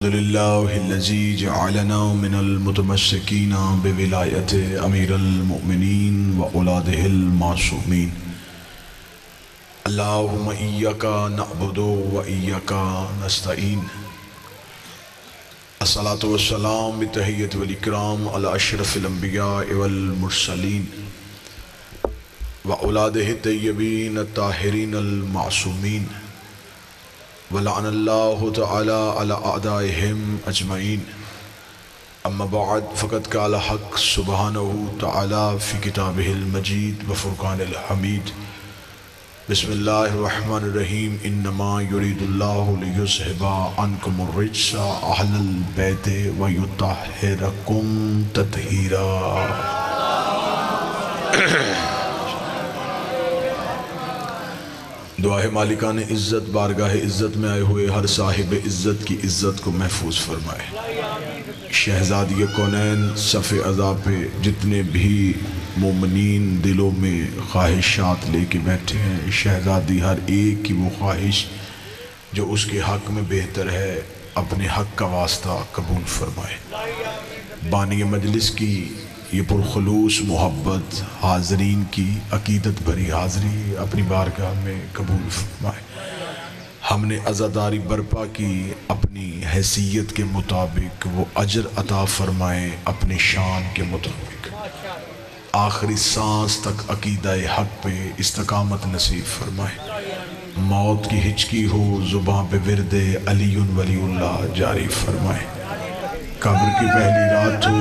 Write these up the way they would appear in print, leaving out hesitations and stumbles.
الحمد لله الذي جعلنا من المتمسكين بولاية أمير المؤمنين وأولاده المعصومين. اللهم إياك نعبد وإياك نستعين. الصلاة والسلام بالتحية والإكرام على أشرف الأنبياء والمرسلين وأولاده الطيبين الطاهرين المعصومين. ولعن الله تعالى على أعدائهم أجمعين. أما بعد فقد قال حق سبحانه تعالى في كتابه المجيد وفرقان الحميد. بسم الله الرحمن الرحيم. إنما يريد الله ليذهب عنكم الرجس أهل البيت ويطهركم تطهيرا. دعا ہے مالکان عزت بارگاہ عزت میں آئے ہوئے ہر صاحب عزت کی عزت کو محفوظ فرمائے. شہزادی کونین صف عزا پہ جتنے بھی مومنین دلوں میں خواہشات لے کے بیٹھے ہیں، شہزادی ہر ایک کی وہ خواہش جو اس کے حق میں بہتر ہے اپنے حق کا واسطہ قبول فرمائے. بانی مجلس کی یہ پرخلوص محبت، حاضرین کی عقیدت بھری حاضری اپنی بارگاہ میں قبول فرمائے. ہم نے عزاداری برپا کی، اپنی حیثیت کے مطابق وہ اجر عطا فرمائے اپنے شان کے مطابق. آخری سانس تک عقیدہ حق پہ استقامت نصیب فرمائے. موت کی ہچکی ہو زباں پہ ورد علی ولی اللہ جاری فرمائے. قبر کی پہلی رات ہو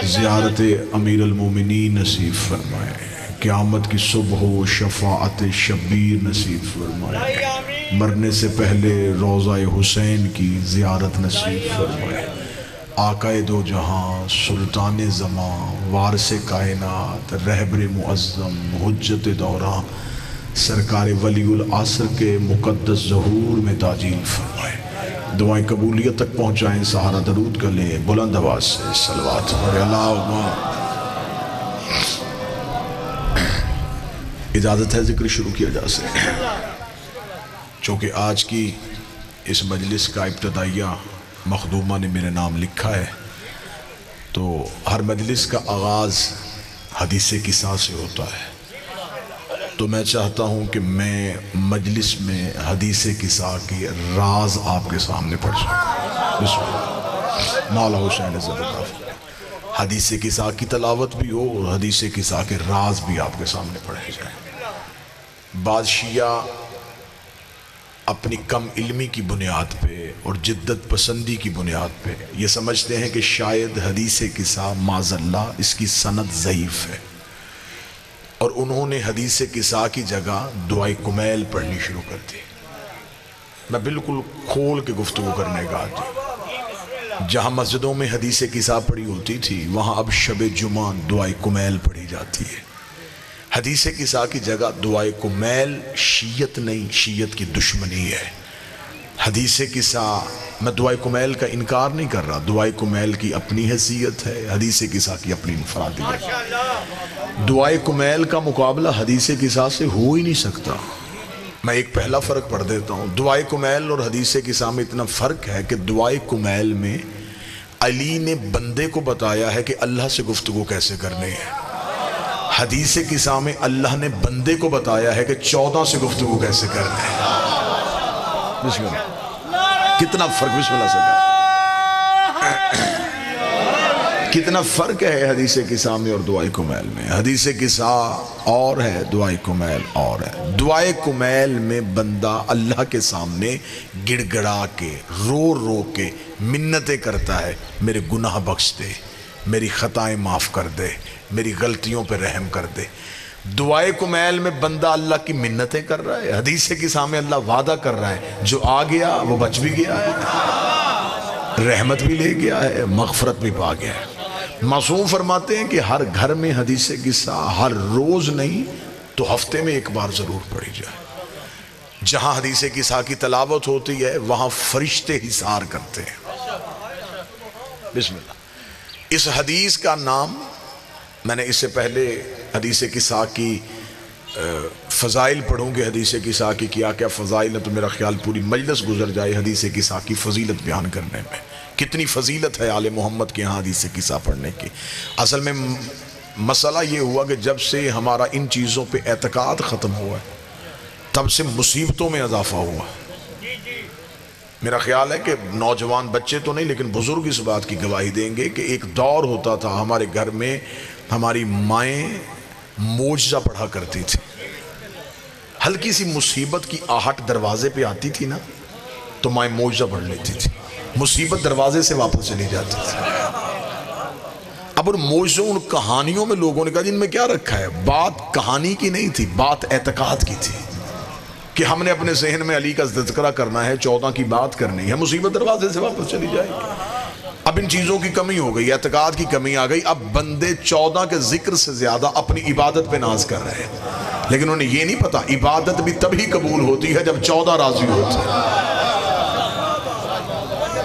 زیارت امیر المومنین نصیب فرمائے. قیامت کی صبح ہو شفاعت شبیر نصیب فرمائے. مرنے سے پہلے روضہ حسین کی زیارت نصیب فرمائے. آقا دو جہاں سلطان زمان وارث کائنات رہبر معظم حجت دوران سرکار ولی العصر کے مقدس ظہور میں تاجیل فرمائے. دعائیں قبولیت تک پہنچائیں. سہارا درود کا لیں بلند آواز سے صلوات پڑھیں. اللہم اجازت ہے ذکر شروع کیا جا سکے. چونکہ آج کی اس مجلس کا ابتدائیہ مخدومہ نے میرے نام لکھا ہے، تو ہر مجلس کا آغاز حدیث قصہ سے ہوتا ہے. تو میں چاہتا ہوں کہ میں مجلس میں حدیث قصہ کی راز آپ کے سامنے پڑھ سکوں. بسم اللہ. مولا حسین عزت اللہ. حدیث قصہ کی تلاوت بھی ہو اور حدیث قصہ کے راز بھی آپ کے سامنے پڑھے جائیں. بعض شیعہ اپنی کم علمی کی بنیاد پہ اور جدت پسندی کی بنیاد پہ یہ سمجھتے ہیں کہ شاید حدیث قصہ معاذ اللہ اس کی سند ضعیف ہے، اور انہوں نے حدیث قصہ کی جگہ دعائے کمیل پڑھنی شروع کر دی. میں بالکل کھول کے گفتگو کرنے کا آتی. جہاں مسجدوں میں حدیث قصہ پڑھی ہوتی تھی وہاں اب شب جمعہ دعائے کمیل پڑھی جاتی ہے. حدیث قصہ کی جگہ دعائے کمیل شیعت نہیں، شیعت کی دشمنی ہے. حدیث قصہ، میں دعائے کمیل کا انکار نہیں کر رہا، دعائے کمیل کی اپنی حیثیت ہے، حدیث قصہ کی اپنی انفرادیت ہے. دعائے کمیل کا مقابلہ حدیث قصہ سے ہو ہی نہیں سکتا. میں ایک پہلا فرق پڑھ دیتا ہوں. دعائے کمیل اور حدیث قصہ میں اتنا فرق ہے کہ دعائے کمیل میں علی نے بندے کو بتایا ہے کہ اللہ سے گفتگو کیسے کرنی ہے. حدیث قصہ میں اللہ نے بندے کو بتایا ہے کہ 14 سے گفتگو کیسے کرنی ہے. بسم اللہ. کتنا فرق، بسم اللہ سے کتنا فرق ہے حدیث قصہ میں اور دعائے کمیل میں. حدیث قصہ اور ہے، دعائے کمیل اور ہے. دعائے کمیل میں بندہ اللہ کے سامنے گڑ گڑا کے رو رو کے منتیں کرتا ہے، میرے گناہ بخش دے، میری خطائیں معاف کر دے، میری غلطیوں پہ رحم کر دے. دعائے کمیل میں بندہ اللہ کی منتیں کر رہا ہے. حدیث قصہ میں اللہ وعدہ کر رہا ہے جو آ گیا وہ بچ بھی گیا ہے، رحمت بھی لے گیا ہے، مغفرت بھی پا گیا ہے. معصوم فرماتے ہیں کہ ہر گھر میں حدیث قصہ ہر روز نہیں تو ہفتے میں ایک بار ضرور پڑھی جائے. جہاں حدیث قصہ کی تلاوت ہوتی ہے وہاں فرشتے حصار کرتے ہیں. بسم اللہ. اس حدیث کا نام، میں نے اس سے پہلے حدیث قصہ کی فضائل پڑھوں گے حدیث کسا کی، کیا کیا فضائل ہے، تو میرا خیال پوری مجلس گزر جائے حدیث کسا کی فضیلت بیان کرنے میں۔ کتنی فضیلت ہے آل محمد کے یہاں حدیث کسا پڑھنے کی۔ اصل میں مسئلہ یہ ہوا کہ جب سے ہمارا ان چیزوں پہ اعتقاد ختم ہوا ہے تب سے مصیبتوں میں اضافہ ہوا۔ میرا خیال ہے کہ نوجوان بچے تو نہیں لیکن بزرگ اس بات کی گواہی دیں گے کہ ایک دور ہوتا تھا ہمارے گھر میں ہماری مائیں معجزہ پڑھا کرتی تھی۔ ہلکی سی مصیبت کی آہٹ دروازے پہ آتی تھی نا تو مائیں معجزہ پڑھ لیتی تھی، مصیبت دروازے سے واپس چلی جاتی تھی۔ اب ان معجزوں ان کہانیوں میں لوگوں نے کہا جن میں کیا رکھا ہے، بات کہانی کی نہیں تھی، بات اعتقاد کی تھی کہ ہم نے اپنے ذہن میں علی کا تذکرہ کرنا ہے، 14 کی بات کرنی ہے، مصیبت دروازے سے واپس چلی جائے گی۔ اب ان چیزوں کی کمی ہو گئی، اعتقاد کی کمی آ گئی، اب بندے 14 کے ذکر سے زیادہ اپنی عبادت پہ ناز کر رہے ہیں، لیکن انہیں یہ نہیں پتا عبادت بھی تبھی قبول ہوتی ہے جب 14 راضی ہوتے ہیں۔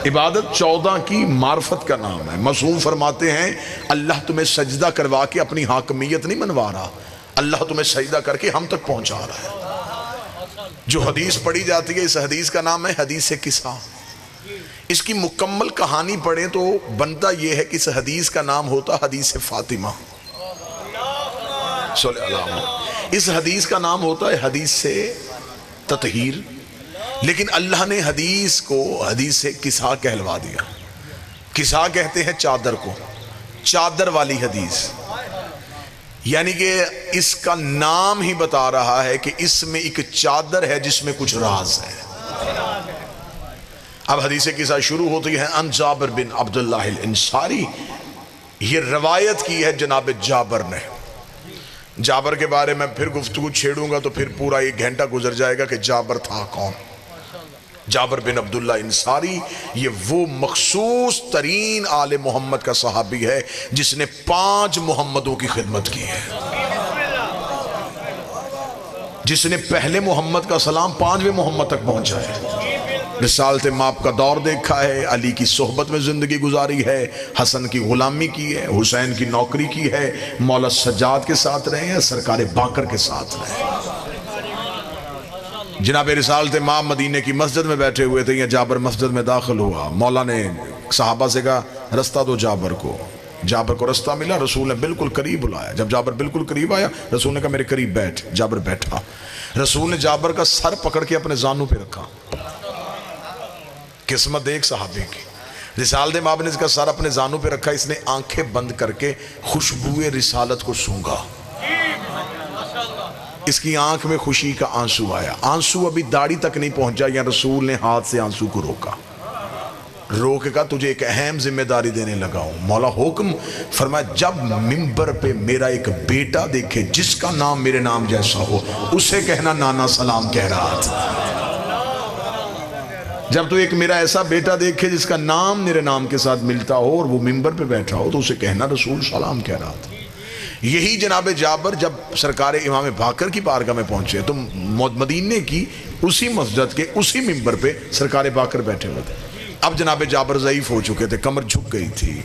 عبادت 14 کی معرفت کا نام ہے۔ معصوم فرماتے ہیں اللہ تمہیں سجدہ کروا کے اپنی حاکمیت نہیں منوا رہا، اللہ تمہیں سجدہ کر کے ہم تک پہنچا رہا ہے۔ جو حدیث پڑھی جاتی ہے اس حدیث کا نام ہے حدیث کسا۔ اس کی مکمل کہانی پڑھیں تو بنتا یہ ہے کہ اس حدیث کا نام ہوتا حدیث فاطمہ صلی اللہ علیہ وسلم۔ اس حدیث کا نام ہوتا ہے حدیث تطہیر، لیکن اللہ نے حدیث کو حدیث کسا کہلوا دیا۔ کسا کہتے ہیں چادر کو، چادر والی حدیث، یعنی کہ اس کا نام ہی بتا رہا ہے کہ اس میں ایک چادر ہے جس میں کچھ راز ہے۔ اب حدیث کسا شروع ہوتی ہے ان جابر بن عبداللہ الانصاری، یہ روایت کی ہے جناب جابر نے۔ جابر کے بارے میں پھر گفتگو چھیڑوں گا تو پھر پورا 1 گھنٹہ گزر جائے گا کہ جابر تھا کون۔ جابر بن عبداللہ انصاری یہ وہ مخصوص ترین آل محمد کا صحابی ہے جس نے 5 محمدوں کی خدمت کی ہے، جس نے پہلے محمد کا سلام 5ویں محمد تک پہنچا ہے، رسالت ماپ کا دور دیکھا ہے، علی کی صحبت میں زندگی گزاری ہے، حسن کی غلامی کی ہے، حسین کی نوکری کی ہے، مولا سجاد کے ساتھ رہے ہیں، سرکار باقر کے ساتھ رہے ہیں۔ جناب رسالت ماپ مدینے کی مسجد میں بیٹھے ہوئے تھے، یہ جابر مسجد میں داخل ہوا، مولا نے صحابہ سے کہا رستہ دو جابر کو۔ جابر کو رستہ ملا، رسول نے بالکل قریب بلایا۔ جب جابر بالکل قریب آیا رسول نے کہا میرے قریب بیٹھ۔ جابر بیٹھا، رسول نے جابر کا سر پکڑ کے اپنے زانوں پہ رکھا۔ قسمت ایک صحابی کی، رسالت ماپ نے اس کا سر اپنے زانوں پہ رکھا، اس نے آنکھیں بند کر کے خوشبوئے رسالت کو سونگا۔ اس کی آنکھ میں خوشی کا آنسو آیا، آنسو ابھی داڑھی تک نہیں پہنچا یا رسول نے ہاتھ سے آنسو کو روکا، روک کے کہا تجھے ایک اہم ذمہ داری دینے لگا ہوں۔ مولا حکم فرمایا جب ممبر پہ میرا ایک بیٹا دیکھے جس کا نام میرے نام جیسا ہو اسے کہنا نانا سلام کہہ رہا تھا۔ جب تو ایک میرا ایسا بیٹا دیکھے جس کا نام میرے نام کے ساتھ ملتا ہو اور وہ ممبر پہ بیٹھا ہو تو اسے کہنا رسول سلام کہہ رہا تھا۔ یہی جناب جابر جب سرکار امام باقر کی بارگاہ میں پہنچے تو مدینے کی اسی مسجد کے اسی ممبر پہ سرکار باقر بیٹھے ہوئے تھے۔ اب جناب جابر ضعیف ہو چکے تھے، کمر جھک گئی تھی،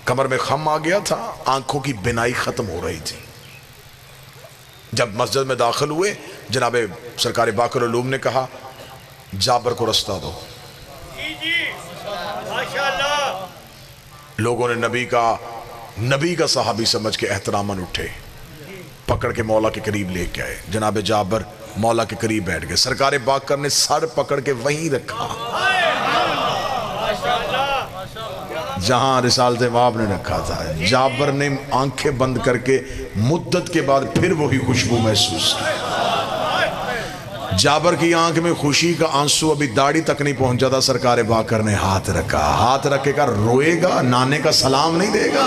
کمر میں خم آ گیا تھا، آنکھوں کی بینائی ختم ہو رہی تھی۔ جب مسجد میں داخل ہوئے جناب سرکار باقر علوم نے کہا جابر کو رستہ دو۔ لوگوں نے نبی کا صحابی سمجھ کے احتراماً اٹھے، پکڑ کے مولا کے قریب لے کے آئے۔ جناب جابر مولا کے قریب بیٹھ گئے، سرکار باقر نے سر پکڑ کے وہیں رکھا جہاں رسالت ماپ نے رکھا تھا۔ جابر نے آنکھیں بند کر کے مدت کے بعد پھر وہی خوشبو محسوس کی۔ جابر کی آنکھ میں خوشی کا آنسو ابھی داڑھی تک نہیں پہنچا تھا، سرکار باقر نے ہاتھ رکھا، ہاتھ رکھے گا روئے گا، نانے کا سلام نہیں دے گا۔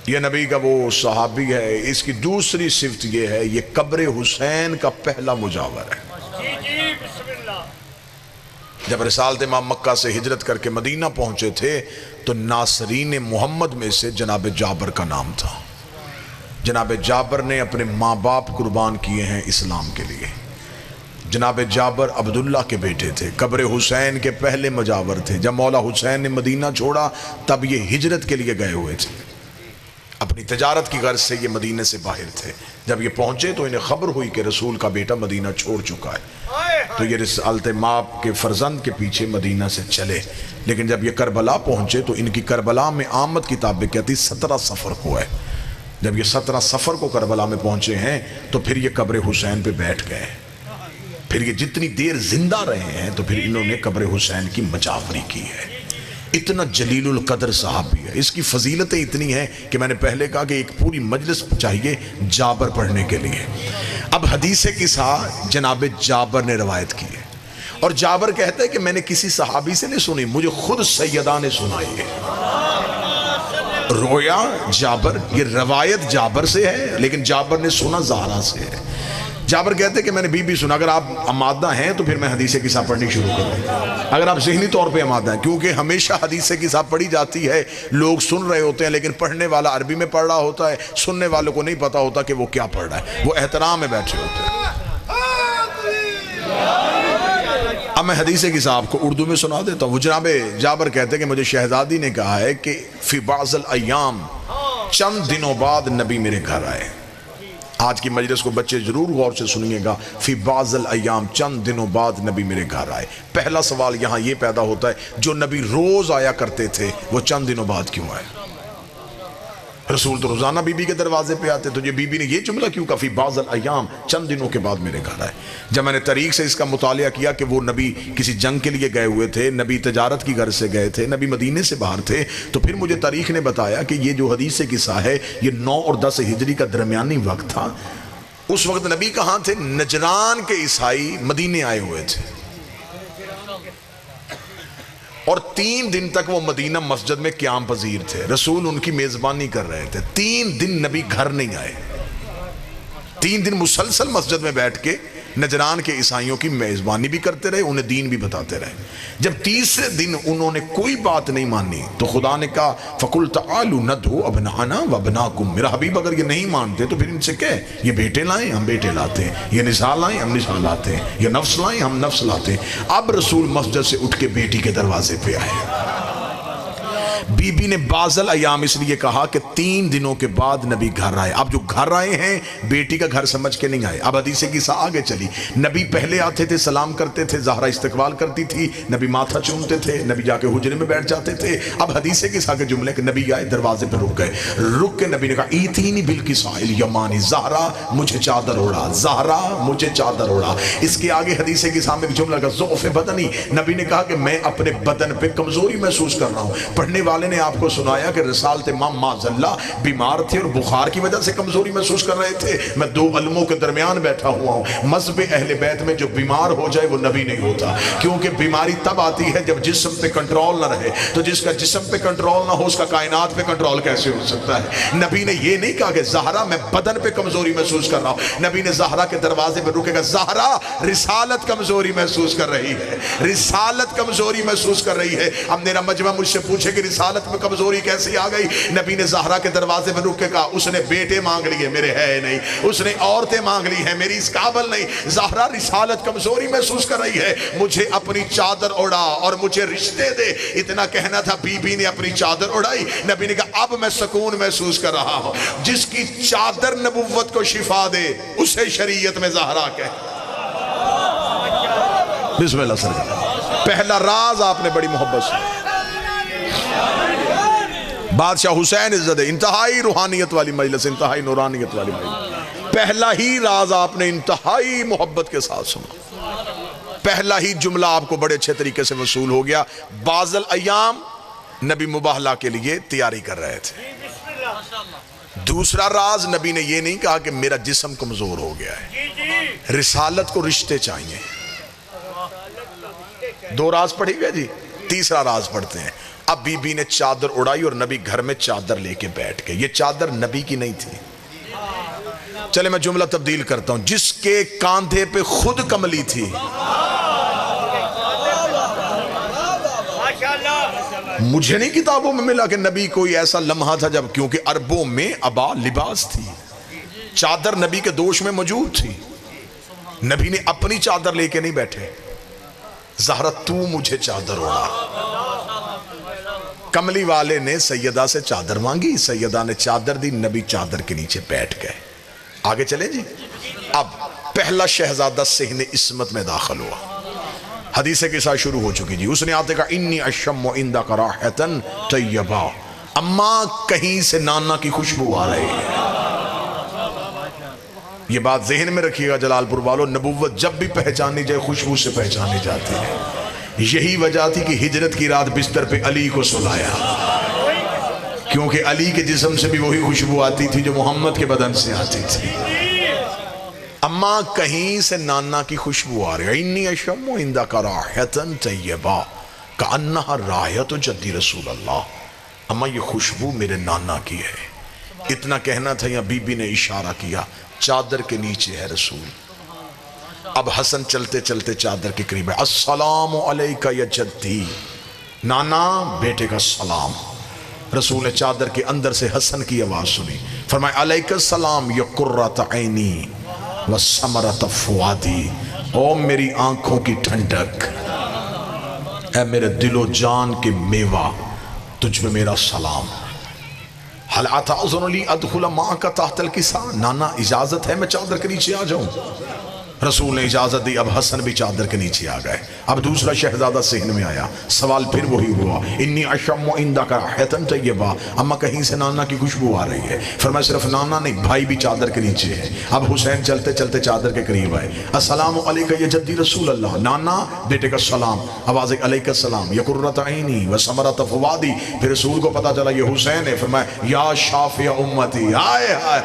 یہ نبی کا وہ صحابی ہے۔ اس کی دوسری صفت یہ ہے یہ قبر حسین کا پہلا مجاور ہے۔ جب رسالت امام مکہ سے ہجرت کر کے مدینہ پہنچے تھے تو ناصرین محمد میں سے جناب جابر کا نام تھا۔ جناب جابر نے اپنے ماں باپ قربان کیے ہیں اسلام کے لیے۔ جناب جابر عبداللہ کے بیٹے تھے، قبر حسین کے پہلے مجاور تھے۔ جب مولا حسین نے مدینہ چھوڑا تب یہ ہجرت کے لیے گئے ہوئے تھے۔ اب اپنی تجارت کی غرض سے یہ مدینے سے باہر تھے. جب یہ پہنچے تو انہیں خبر ہوئی کہ رسول کا بیٹا مدینہ چھوڑ چکا ہے. تو یہ رسالت ماپ کے فرزند کے پیچھے مدینہ سے چلے. لیکن جب یہ کربلا پہنچے تو ان کی کربلا میں آمد کتاب کہتی 17 سفر کو ہے. جب یہ 17 سفر کو کربلا میں پہنچے ہیں تو پھر یہ قبر حسین پہ بیٹھ گئے. پھر یہ جتنی دیر زندہ رہے ہیں تو پھر انہوں نے قبر حسین کی مجاوری کی ہے. اتنا جلیل القدر صحابی ہے. اس کی فضیلتیں اتنی ہیں کہ میں نے پہلے کہا کہ ایک پوری مجلس چاہیے جابر پڑھنے کے لیے. اب حدیث قصہ جناب جابر نے روایت کی ہے اور جابر کہتا ہے کہ میں نے کسی صحابی سے نہیں سنی, مجھے خود سیدہ نے سنائی ہے. رویا جابر, یہ روایت جابر سے ہے لیکن جابر نے سنا زہرا سے ہے. جابر کہتے ہیں کہ میں نے بی سنا. اگر آپ آمادہ ہیں تو پھر میں حدیث قصہ پڑھنی شروع کروں, اگر آپ ذہنی طور پہ آمادہ ہیں, کیونکہ ہمیشہ حدیث قصہ پڑھی جاتی ہے, لوگ سن رہے ہوتے ہیں لیکن پڑھنے والا عربی میں پڑھ رہا ہوتا ہے, سننے والوں کو نہیں پتا ہوتا کہ وہ کیا پڑھ رہا ہے, وہ احترام میں بیٹھے ہوتے ہیں. اب میں حدیث قصہ آپ کو اردو میں سنا دیتا ہوں. وہ جناب جابر کہتے ہیں کہ مجھے شہزادی نے کہا ہے کہ فی بعض الایام, چند دنوں بعد نبی میرے گھر آئے. آج کی مجلس کو بچے ضرور غور سے سنیے گا. فی بعض الایام, چند دنوں بعد نبی میرے گھر آئے. پہلا سوال یہاں یہ پیدا ہوتا ہے, جو نبی روز آیا کرتے تھے وہ چند دنوں بعد کیوں آئے؟ رسول تو روزانہ بی بی کے دروازے پہ آتے, تو یہ بی بی نے یہ جملہ کیوں کہا فی بعض الایام, چند دنوں کے بعد میرے گھر آئے؟ جب میں نے طریق سے اس کا مطالعہ کیا کہ وہ نبی کسی جنگ کے لیے گئے ہوئے تھے, نبی تجارت کی غرض سے گئے تھے, نبی مدینے سے باہر تھے, تو پھر مجھے تاریخ نے بتایا کہ یہ جو حدیث قصہ ہے یہ 9 اور 10 ہجری کا درمیانی وقت تھا. اس وقت نبی کہاں تھے؟ نجران کے عیسائی مدینے آئے ہوئے تھے اور 3 دن تک وہ مدینہ مسجد میں قیام پذیر تھے. رسول ان کی میزبانی کر رہے تھے. 3 دن نبی گھر نہیں آئے. 3 دن مسلسل مسجد میں بیٹھ کے نجران کے عیسائیوں کی میزبانی بھی کرتے رہے, انہیں دین بھی بتاتے رہے. جب تیسرے دن انہوں نے کوئی بات نہیں مانی تو خدا نے کہا فَقُلْ تَعَالُوا نَدْعُوا أَبْنَاءَنَا وَأَبْنَاءَكُمْ. میرا حبیب اگر یہ نہیں مانتے تو پھر ان سے کہے یہ بیٹے لائیں ہم بیٹے لاتے ہیں, یہ نساء لائیں ہم نساء لاتے ہیں, یہ نفس لائیں ہم نفس لاتے ہیں. اب رسول مسجد سے اٹھ کے بیٹی کے دروازے پہ آئے. بی بی نے بعض الایام اس لیے کہا کہ 3 دنوں کے بعد نبی گھر آئے. اب جو گھر آئے ہیں بیٹی کا گھر سمجھ کے نہیں آئے. اب حدیث قصہ آگے چلی. نبی پہلے آتے تھے, سلام کرتے تھے, زہرا استقبال کرتی تھی, نبی ماتھا چومتے تھے, نبی جا کے حجرے میں بیٹھ جاتے تھے. اب حدیث قصہ کے جملے کہ نبی آئے, دروازے پہ رک گئے. رک کے نبی نے کہا ایتینی بالکساء الیمانی, زہرا مجھے چادر اڑا, زہرا مجھے چادر اڑا. اس کے آگے حدیث قصہ میں جملہ کا ضعف بدنی, نبی نے کہا کہ میں اپنے بدن پہ کمزوری محسوس کر رہا ہوں. پڑھنے والے نے آپ کو سنایا کہ رسالت امام معاذ بیمار تھے اور بخار کی وجہ سے کمزوری محسوس کر رہے تھے. میں 2 علموں کے درمیان بیٹھا ہوا ہوں. مذہب اہل بیت میں جو بیمار ہو جائے وہ نبی نہیں ہوتا, کیونکہ بیماری تب آتی ہے جب جسم پہ کنٹرول نہ رہے. تو جس کا جسم پہ کنٹرول نہ ہو اس کا کائنات پہ کنٹرول کیسے ہو سکتا ہے؟ نبی نے یہ نہیں کہا کہ زہرا میں بدن پہ کمزوری محسوس کر رہا ہوں. نبی نے زہرا کے دروازے پہ رکے گا, زہرا رسالت کمزوری محسوس کر رہی ہے, رسالت کمزوری محسوس کر رہی ہے. اب میرا مجمع مجھ سے پوچھے کہ رسالت میں کمزوری کیسی آ گئی؟ نبی نے زہرا کے دروازے پر رک کے کہا اس نے بیٹے مانگ لیے میرے ہے نہیں, اس نے عورتیں مانگ لی ہیں میری اس قابل نہیں. زہرا رسالت کمزوری محسوس کر رہی ہے, مجھے اپنی چادر اڑا اور مجھے رشتے دے. اتنا کہنا تھا, بی بی نے اپنی چادر اڑائی. نبی نے کہا اب میں سکون محسوس کر رہا ہوں. جس کی چادر نبوت کو شفا دے اسے شریعت میں زہرا کہے. بسم اللہ سرکار. پہلا راز آپ نے بڑی محبت سے بادشاہ حسین عزت, انتہائی روحانیت والی مجلس, انتہائی نورانیت والی مجلس. پہلا ہی راز آپ نے انتہائی محبت کے ساتھ سنا. پہلا ہی جملہ آپ کو بڑے اچھے طریقے سے وصول ہو گیا. بعض الایام نبی مباہلہ کے لیے تیاری کر رہے تھے. دوسرا راز نبی نے یہ نہیں کہا کہ میرا جسم کمزور ہو گیا ہے, رسالت کو رشتے چاہیے. 2 راز پڑھی گئے جی. تیسرا راز پڑھتے ہیں. اب بی بی نے چادر اڑائی اور نبی گھر میں چادر لے کے بیٹھ گئے. یہ چادر نبی کی نہیں تھی. چلے میں جملہ تبدیل کرتا ہوں. جس کے کاندھے پہ خود کملی تھی, مجھے نہیں کتابوں میں ملا کہ نبی کوئی ایسا لمحہ تھا جب, کیونکہ عربوں میں ابا لباس تھی, چادر نبی کے دوش میں موجود تھی. نبی نے اپنی چادر لے کے نہیں بیٹھے, زہرا تو مجھے چادر اڑا. کملی والے نے سیدہ سے چادر مانگی، سیدہ نے چادر دی، نبی چادر کے نیچے بیٹھ گئے۔ آگے چلیں جی۔ اب پہلا شہزادہ صحن عصمت میں داخل ہوا، حدیث کے ساتھ شروع ہو چکی جی۔ اس نے آتے کہا انی اشم عندک راحتن طیبہ، اماں کہیں سے نانا کی خوشبو آ رہی ہے۔ یہ بات ذہن میں رکھیے گا جلال پور والو، نبوت جب بھی پہچانی جائے خوشبو سے پہچانی جاتی ہے۔ یہی وجہ تھی کہ ہجرت کی رات بستر پہ علی کو سلایا، کیونکہ علی کے جسم سے بھی وہی خوشبو آتی تھی جو محمد کے بدن سے آتی تھی۔ اماں کہیں سے نانا کی خوشبو آ رہی ہے۔ انی اشم عندک راحتن طیبہ کأنہا رایۃ جدی رسول اللہ، اماں یہ خوشبو میرے نانا کی ہے۔ اتنا کہنا تھا یا بی بی نے اشارہ کیا چادر کے نیچے ہے رسول۔ اب حسن چلتے چلتے چادر کے قریب ہے، السلام علیکہ یا جدی، نانا بیٹے کا سلام۔ رسول نے چادر کے اندر سے حسن کی آواز سنی، فرمایا علیکہ السلام یا قرۃ عینی و ثمرۃ فؤادی، او میری آنکھوں کی ٹھنڈک، اے میرے دل و جان کے میوہ، تجھ پہ میرا سلام۔ حل اتعذن لی ادخل معک تحت الکساء، نانا اجازت ہے میں چادر کے نیچے آ جاؤں؟ رسول نے اجازت دی، اب حسن بھی چادر کے نیچے آ گئے۔ اب دوسرا شہزادہ صحن میں آیا، سوال پھر وہی ہوا، انی اشم عندک راحتن طیبہ، اما کہیں سے نانا کی خوشبو آ رہی ہے۔ فرمایا صرف نانا نہیں، بھائی بھی چادر کے نیچے ہے۔ اب حسین چلتے چلتے چادر کے قریب آئے، السلام علیکہ یا جدی رسول اللہ، نانا بیٹے کا سلام، آواز علیکہ السلام یا قرۃ عینی و ثمرۃ فؤادی۔ پھر رسول کو پتا چلا یہ حسین ہے، فرمایا یا شافع امتی، ہائے ہائے،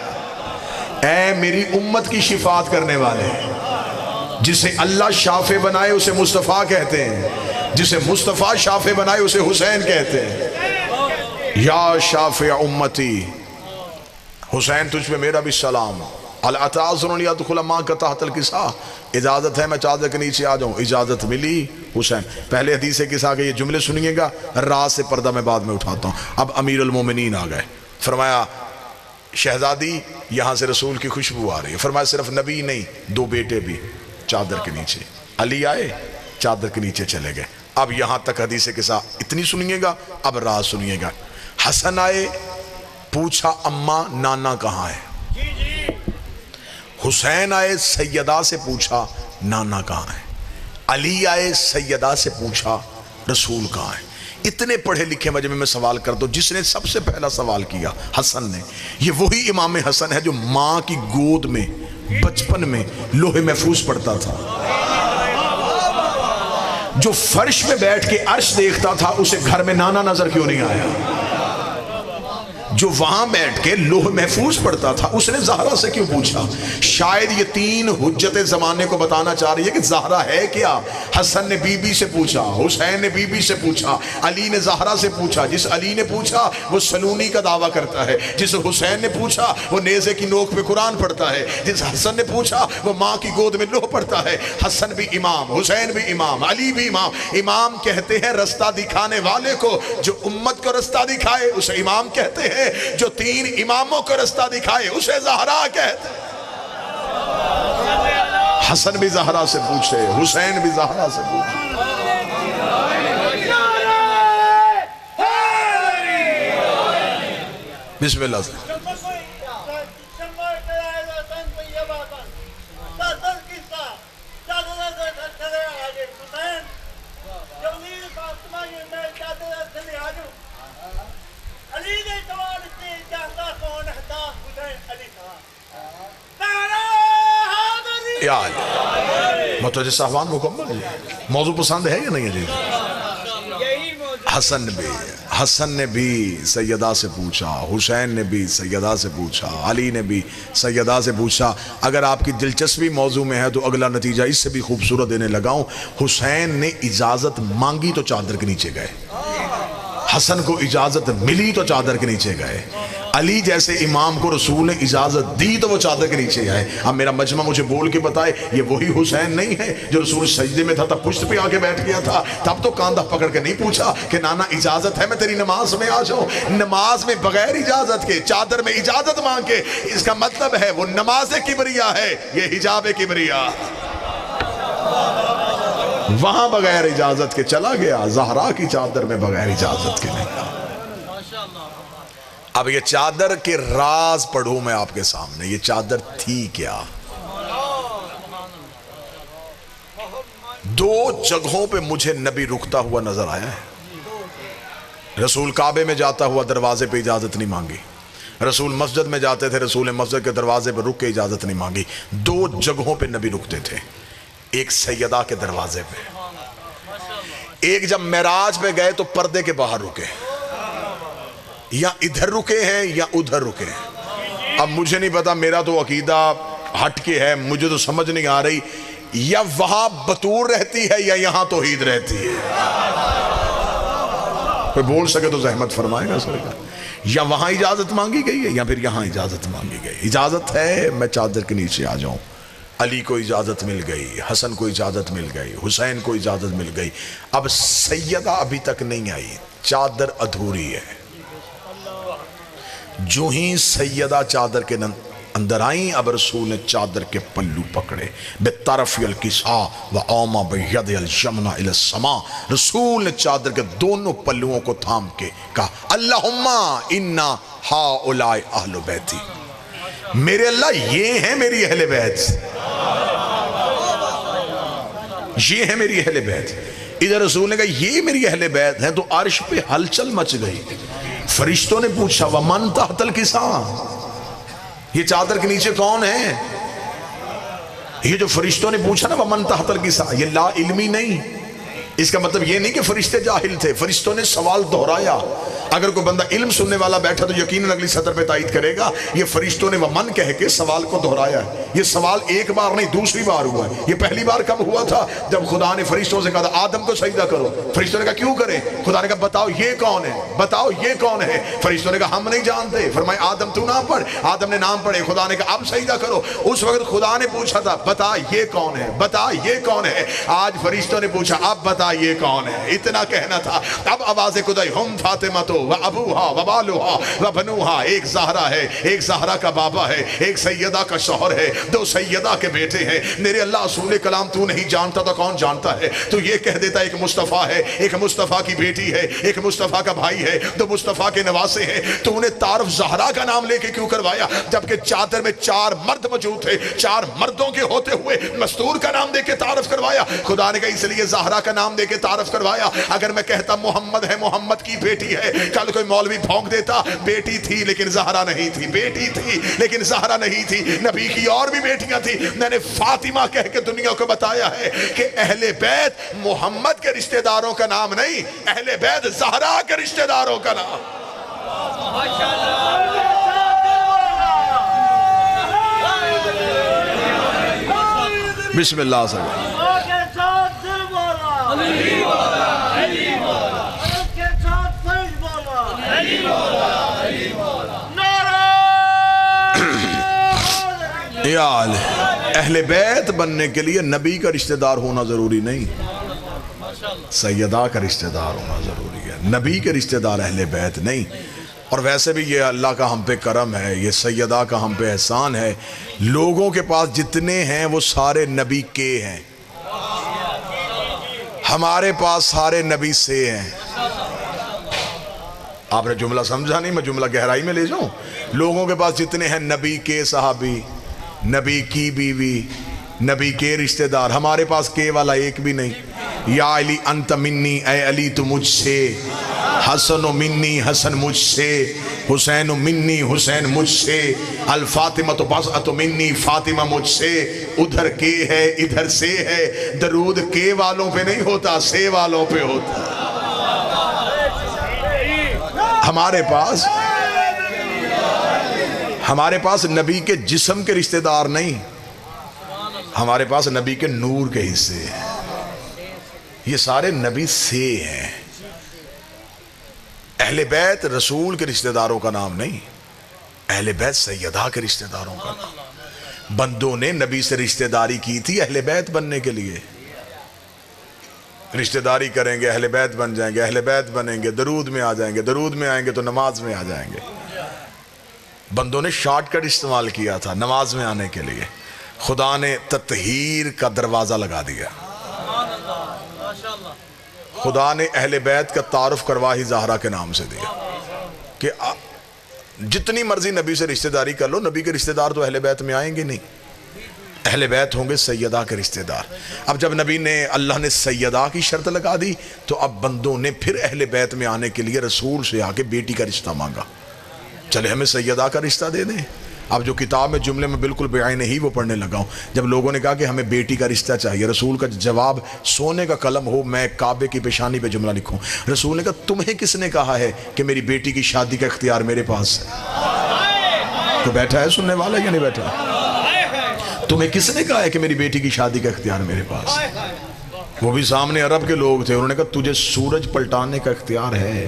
اے میری امت کی شفاعت کرنے والے، جسے اللہ شافع بنائے اسے مصطفیٰ کہتے ہیں، جسے مصطفیٰ شافع بنائے اسے حسین کہتے ہیں۔ یا شافع امتی، حسین تجھ پہ میرا بھی سلام، اتعذن لی ادخل معک تحت الکساء، اجازت ہے میں چادر کے نیچے آ جاؤں؟ اجازت ملی۔ حسین پہلے حدیث کساء کے یہ جملے سنیے گا، راز سے پردہ میں بعد میں اٹھاتا ہوں۔ اب امیر المومنین آ گئے، فرمایا شہزادی یہاں سے رسول کی خوشبو آ رہی ہے۔ فرمایا صرف نبی نہیں، دو بیٹے بھی چادر کے نیچے، علی آئے چادر کے نیچے چلے گئے۔ اب یہاں تک حدیث کے ساتھ اتنی سنیے گا، اب راز سنیے گا۔ حسن آئے، پوچھا اماں نانا کہاں ہے؟ حسین آئے، سیدہ سے پوچھا نانا کہاں ہے؟ علی آئے، سیدہ سے پوچھا رسول کہاں ہے؟ اتنے پڑھے لکھے مجمع میں سوال کر دو، جس نے سب سے پہلا سوال کیا حسن نے۔ یہ وہی امام حسن ہے جو ماں کی گود میں بچپن میں لوح محفوظ پڑھتا تھا، جو فرش میں بیٹھ کے عرش دیکھتا تھا، اسے گھر میں نانا نظر کیوں نہیں آیا؟ جو وہاں بیٹھ کے لوح محفوظ پڑھتا تھا، اس نے زہرا سے کیوں پوچھا؟ شاید یہ تین حجت زمانے کو بتانا چاہ رہی ہے کہ زہرا ہے کیا۔ حسن نے بی بی سے پوچھا، حسین نے بی بی سے پوچھا، علی نے زہرا سے پوچھا۔ جس علی نے پوچھا وہ سلونی کا دعویٰ کرتا ہے، جس حسین نے پوچھا وہ نیزے کی نوک پہ قرآن پڑھتا ہے، جس حسن نے پوچھا وہ ماں کی گود میں لوح پڑھتا ہے۔ حسن بھی امام، حسین بھی امام، علی بھی امام۔ امام کہتے ہیں رستہ دکھانے والے کو، جو امت کو رستہ دکھائے اسے امام کہتے ہیں، جو تین اماموں کو رستہ دکھائے اسے زہرا کہتے ہیں۔ حسن بھی زہرا سے پوچھے، حسین بھی زہرا سے پوچھے۔ بسم اللہ سے متوجہ صاحبان مکمل ہے، موضوع پسند ہے یا نہیں ہے جی؟ حسن نے بھی سیدہ سے پوچھا، حسین نے بھی سیدہ سے پوچھا، علی نے بھی سیدہ سے پوچھا۔ اگر آپ کی دلچسپی موضوع میں ہے تو اگلا نتیجہ اس سے بھی خوبصورت دینے لگاؤں۔ حسین نے اجازت مانگی تو چادر کے نیچے گئے، حسن کو اجازت ملی تو چادر کے نیچے گئے، علی جیسے امام کو رسول نے اجازت دی تو وہ چادر کے نیچے آئے۔ اب میرا مجمع مجھے بول کے بتائے یہ وہی حسین نہیں ہے جو رسول سجدے میں تھا تب پشت پہ آ کے بیٹھ گیا تھا، تب تو کاندھا پکڑ کے نہیں پوچھا کہ نانا اجازت ہے میں تیری نماز میں آ جاؤں؟ نماز میں بغیر اجازت کے، چادر میں اجازت مانگ کے، اس کا مطلب ہے وہ نماز کبریا ہے، یہ حجاب کبریا۔ وہاں بغیر اجازت کے چلا گیا، زہرا کی چادر میں بغیر اجازت کے نہیں۔ اب یہ چادر کے راز پڑھوں میں آپ کے سامنے. یہ چادر تھی کیا؟ دو جگہوں پہ مجھے نبی رکتا ہوا نظر آیا ہے. رسول کعبے میں جاتا ہوا دروازے پہ اجازت نہیں مانگی. رسول مسجد میں جاتے تھے، رسول مسجد کے دروازے پہ رک کے اجازت نہیں مانگی. دو جگہوں پہ نبی رکتے تھے. ایک سیدہ کے دروازے پہ، ایک جب معراج پہ گئے تو پردے کے باہر رکے. یا ادھر رکے ہیں یا ادھر رکے ہیں. اب مجھے نہیں پتا، میرا تو عقیدہ ہٹ کے ہے، مجھے تو سمجھ نہیں آ رہی. یا وہاں بطور رہتی ہے یا یہاں توحید رہتی ہے. کوئی بول سکے تو زحمت فرمائے گا سر. یا وہاں اجازت مانگی گئی ہے یا پھر یہاں اجازت مانگی گئی. اجازت ہے میں چادر کے نیچے آ جاؤں. علی کو اجازت مل گئی، حسن کو اجازت مل گئی، حسین کو اجازت مل گئی. اب سیدہ ابھی تک نہیں آئی، چادر ادھوری ہے. جو ہی سیدہ چادر کے اندر آئیں، اب رسول نے چادر کے پلو پکڑے. بِالطَّرَفِ الْكِسَا وَأَوْمَا بِيَدِ الْجَمْنَ إِلَى السَّمَاءِ. رسول نے چادر کے دونوں پلوؤں کو تھام کے کہا اللہم اِنَّا ہَؤُلَاءِ اہلُ بیتی. میرے اللہ یہ ہیں میری اہل بیت، یہ ہے میری اہل بیت. ادھر رسول نے کہا یہ میری اہل بیت ہیں تو عرش پہ ہلچل مچ گئی. فرشتوں نے پوچھا وَمَن تَحْتَ الْكِسَا، یہ چادر کے نیچے کون ہے؟ یہ جو فرشتوں نے پوچھا نا وَمَن تَحْتَ الْكِسَا، یہ لا علمی نہیں. اس کا مطلب یہ نہیں کہ فرشتے جاہل تھے. فرشتوں نے سوال دہرایا. اگر کوئی بندہ علم سننے والا بیٹھا تو یقیناً اگلی سطر پہ تائید کرے گا. یہ فرشتوں نے ومن کہہ کے سوال کو دہرایا ہے. یہ سوال ایک بار نہیں دوسری بار ہوا ہے. یہ پہلی بار کب ہوا تھا؟ جب خدا نے فرشتوں سے کہا تھا آدم کو سجدہ کرو. فرشتوں نے کہا کیوں کریں؟ خدا نے کہا بتاؤ یہ کون ہے، بتاؤ یہ کون ہے. فرشتوں نے کہا ہم نہیں جانتے. فرمائے آدم تو نام پڑھ. آدم نے نام پڑھے. خدا نے کہا اب سجدہ کرو. اس وقت خدا نے پوچھا تھا بتا یہ کون ہے، بتا یہ کون ہے. آج فرشتوں نے پوچھا اب بتا یہ کون ہے. اتنا کہنا تھا. اب آواز خدائی ہم فاطمہ تو و ابوہا و بالوہا و بنوہا. ایک زہرا ہے، ایک زہرا کا بابا ہے، ایک سیدہ کا شوہر ہے، دو سیدہ کے بیٹے ہیں. میرے اللہ رسول کلام تو نہیں جانتا تو کون جانتا ہے؟ تو یہ کہہ دیتا ایک مصطفیٰ ہے، ایک مصطفیٰ کی بیٹی ہے، ایک مصطفیٰ کا بھائی ہے، دو مصطفیٰ کے نواسے ہیں. تو انہیں تعارف زہرا کا نام لے کے کیوں کروایا جبکہ چادر میں 4 مرد موجود تھے؟ 4 مردوں کے ہوتے ہوئے مستور کا نام دے کے تعارف کروایا. خدا نے کہا اس لیے زہرا کا نام دے کے تعارف کروایا. اگر میں کہتا محمد ہے، محمد کی بیٹی ہے، کل کوئی مولوی بھونک دیتا بیٹی تھی لیکن زہرا نہیں تھی، بیٹی تھی لیکن زہرا نہیں تھی. نبی کی اور بھی بیٹیاں تھی. میں نے فاطمہ کہہ کے دنیا کو بتایا ہے کہ اہل بیت محمد کے رشتہ داروں کا نام نہیں، اہل بیت زہرا کے رشتہ داروں کا نام. بسم اللہ سے اہل بیت بننے کے لیے نبی کا رشتہ دار ہونا ضروری نہیں، سیدہ کا رشتہ دار ہونا ضروری ہے. نبی کے رشتہ دار اہل بیت نہیں. اور ویسے بھی یہ اللہ کا ہم پہ کرم ہے، یہ سیدہ کا ہم پہ احسان ہے. لوگوں کے پاس جتنے ہیں وہ سارے نبی کے ہیں، ہمارے پاس سارے نبی سے ہیں. آپ نے جملہ سمجھا نہیں، میں جملہ گہرائی میں لے جاؤں. لوگوں کے پاس جتنے ہیں نبی کے صحابی، نبی کی بیوی، نبی کے رشتہ دار، ہمارے پاس کے والا ایک بھی نہیں. یا علی انت منی، اے علی تو مجھ سے، حسن منی، حسن مجھ سے، حسین منی، حسین مجھ سے، الفاطمہ تو بضعۃ منی، فاطمہ مجھ سے. ادھر کے ہے ادھر سے ہے. درود کے والوں پہ نہیں ہوتا، سے والوں پہ ہوتا. ہمارے پاس نبی کے جسم کے رشتہ دار نہیں، ہمارے پاس نبی کے نور کے حصے ہیں. یہ سارے نبی سے ہیں. اہل بیت رسول کے رشتہ داروں کا نام نہیں، اہل بیت سیدہ کے رشتہ داروں کا نام. بندوں نے نبی سے رشتہ داری کی تھی اہل بیت بننے کے لیے. رشتہ داری کریں گے اہل بیت بن جائیں گے، اہل بیت بنیں گے درود میں آ جائیں گے، درود میں آئیں گے تو نماز میں آ جائیں گے. بندوں نے شارٹ کٹ استعمال کیا تھا نماز میں آنے کے لیے. خدا نے تطہیر کا دروازہ لگا دیا. خدا نے اہل بیت کا تعارف کروا ہی زہرا کے نام سے دیا کہ جتنی مرضی نبی سے رشتہ داری کر لو، نبی کے رشتہ دار تو اہل بیت میں آئیں گے نہیں، اہل بیت ہوں گے سیدہ کے رشتہ دار۔ اب جب نبی نے اللہ نے سیدہ کی شرط لگا دی تو اب بندوں نے پھر اہل بیت میں آنے کے لیے رسول سے آ کے بیٹی کا رشتہ مانگا، چلے ہمیں سیدہ کا رشتہ دے دیں۔ اب جو کتاب میں جملے میں بالکل بعین ہی وہ پڑھنے لگا ہوں، جب لوگوں نے کہا کہ ہمیں بیٹی کا رشتہ چاہیے، رسول کا جواب سونے کا قلم ہو، میں کعبے کی پیشانی پہ جملہ لکھوں۔ رسول نے کہا تمہیں کس نے کہا ہے کہ میری بیٹی کی شادی کا اختیار میرے پاس ہے؟ تو بیٹھا ہے سننے والا یا نہیں بیٹھا؟ تمہیں کس نے کہا ہے کہ میری بیٹی کی شادی کا اختیار میرے پاس ہے؟ وہ بھی سامنے عرب کے لوگ تھے، انہوں نے کہا تجھے سورج پلٹانے کا اختیار ہے،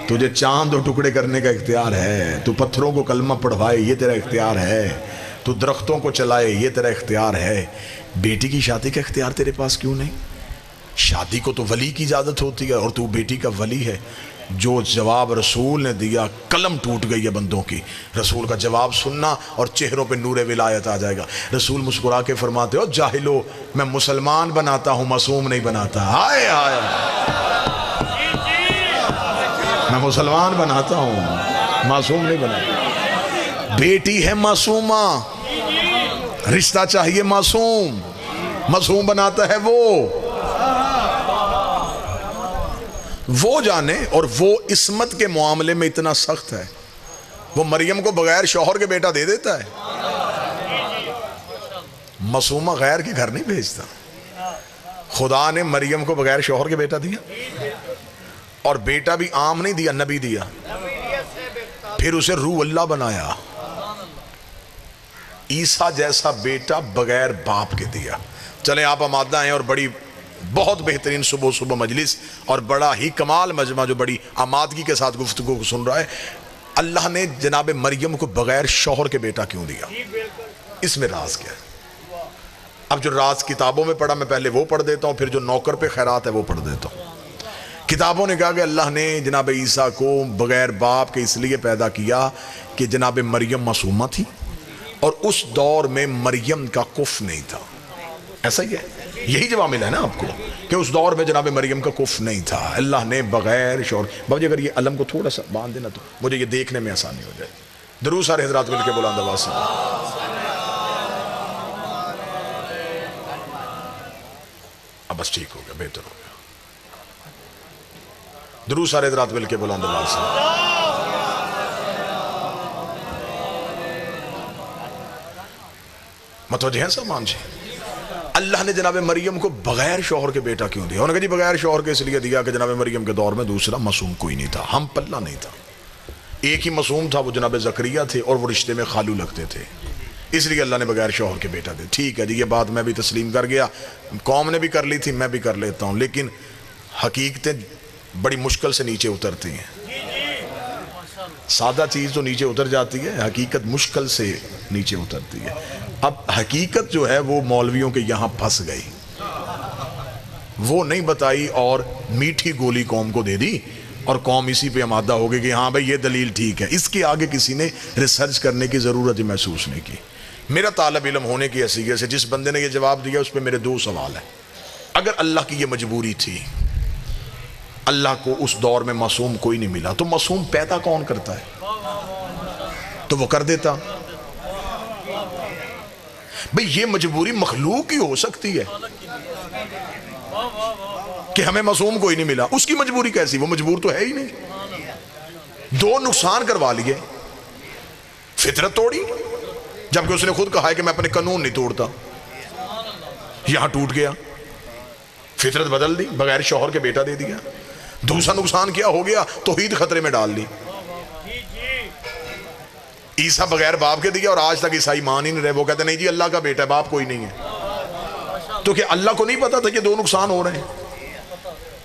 تجھے چاند و ٹکڑے کرنے کا اختیار ہے، تو پتھروں کو کلمہ پڑھوائے یہ تیرا اختیار ہے، تو درختوں کو چلائے یہ تیرا اختیار ہے، بیٹی کی شادی کا اختیار تیرے پاس کیوں نہیں؟ شادی کو تو ولی کی اجازت ہوتی ہے اور تو بیٹی کا ولی ہے۔ جو جواب رسول نے دیا قلم ٹوٹ گئی ہے بندوں کی۔ رسول کا جواب سننا اور چہروں پہ نور ولایت آ جائے گا۔ رسول مسکرا کے فرماتے ہو جاہلو میں مسلمان بناتا ہوں معصوم نہیں بناتا۔ ہائے ہائے، میں مسلمان بناتا ہوں معصوم نہیں بناتا۔ بیٹی ہے معصومہ، رشتہ چاہیے معصوم، معصوم بناتا ہے وہ جانے۔ اور وہ عصمت کے معاملے میں اتنا سخت ہے، وہ مریم کو بغیر شوہر کے بیٹا دے دیتا ہے، معصومہ غیر کے گھر نہیں بھیجتا۔ خدا نے مریم کو بغیر شوہر کے بیٹا دیا، اور بیٹا بھی عام نہیں دیا، نبی دیا، پھر اسے روح اللہ بنایا۔ عیسیٰ جیسا بیٹا بغیر باپ کے دیا۔ چلیں آپ آمادہ ہیں، اور بڑی بہت بہترین صبح مجلس اور بڑا ہی کمال مجمع جو بڑی آمادگی کے ساتھ گفتگو کو سن رہا ہے۔ اللہ نے جناب مریم کو بغیر شوہر کے بیٹا کیوں دیا؟ اس میں راز کیا ہے؟ اب جو راز کتابوں میں پڑھا میں پہلے وہ پڑھ دیتا ہوں، پھر جو نوکر پہ خیرات ہے وہ پڑھ دیتا ہوں۔ کتابوں نے کہا کہ اللہ نے جناب عیسیٰ کو بغیر باپ کے اس لیے پیدا کیا کہ جناب مریم معصومہ تھی، اور اس دور میں مریم کا کف نہیں تھا۔ ایسا ہی ہے، یہی جواب ملا ہے نا آپ کو کہ اس دور میں جناب مریم کا کف نہیں تھا۔ اللہ نے بغیر شوہر، بابا جی اگر یہ علم کو تھوڑا سا باندھ دینا تو مجھے یہ دیکھنے میں آسانی ہو جائے۔ درود سارے حضرات مل کے بلند آواز سے۔ اب بس ٹھیک ہو گیا، بہتر ہو گیا۔ درود سارے حضرات مل کے بلند آواز سے۔ متوجہ ہیں سلمان جی؟ اللہ نے جناب مریم کو بغیر شوہر کے بیٹا کیوں دیا؟ انہوں نے کہا جی بغیر شوہر کے اس لیے دیا کہ جناب مریم کے دور میں دوسرا معصوم کوئی نہیں تھا، ہم پلہ نہیں تھا، ایک ہی معصوم تھا، وہ جناب زکریا تھے، اور وہ رشتے میں خالو لگتے تھے، اس لیے اللہ نے بغیر شوہر کے بیٹا دیا۔ ٹھیک ہے جی، یہ بات میں بھی تسلیم کر گیا، قوم نے بھی کر لی تھی، میں بھی کر لیتا ہوں، لیکن حقیقتیں بڑی مشکل سے نیچے اترتی ہیں۔ سادہ چیز تو نیچے اتر جاتی ہے، حقیقت مشکل سے نیچے اترتی ہے۔ اب حقیقت جو ہے وہ مولویوں کے یہاں پھنس گئی، وہ نہیں بتائی اور میٹھی گولی قوم کو دے دی، اور قوم اسی پہ آمادہ ہو گئی کہ ہاں بھائی یہ دلیل ٹھیک ہے۔ اس کے آگے کسی نے ریسرچ کرنے کی ضرورت محسوس نہیں کی۔ میرا طالب علم ہونے کی حیثیت سے جس بندے نے یہ جواب دیا اس پہ میرے دو سوال ہیں۔ اگر اللہ کی یہ مجبوری تھی، اللہ کو اس دور میں معصوم کوئی نہیں ملا، تو معصوم پیدا کون کرتا ہے؟ تو وہ کر دیتا۔ بھئی یہ مجبوری مخلوق ہی ہو سکتی ہے کہ ہمیں معصوم کوئی نہیں ملا، اس کی مجبوری کیسی؟ وہ مجبور تو ہے ہی نہیں۔ دو نقصان کروا لیے، فطرت توڑی، جبکہ اس نے خود کہا ہے کہ میں اپنے قانون نہیں توڑتا، یہاں ٹوٹ گیا، فطرت بدل دی، بغیر شوہر کے بیٹا دے دیا۔ دوسرا نقصان کیا ہو گیا؟ توحید خطرے میں ڈال لی۔ عیسیٰ بغیر باپ کے دیا، اور آج تک عیسائی مان ہی نہیں رہے، وہ کہتے نہیں جی اللہ کا بیٹا ہے، باپ کوئی نہیں ہے۔ تو کہ اللہ کو نہیں پتا تھا کہ دو نقصان ہو رہے ہیں،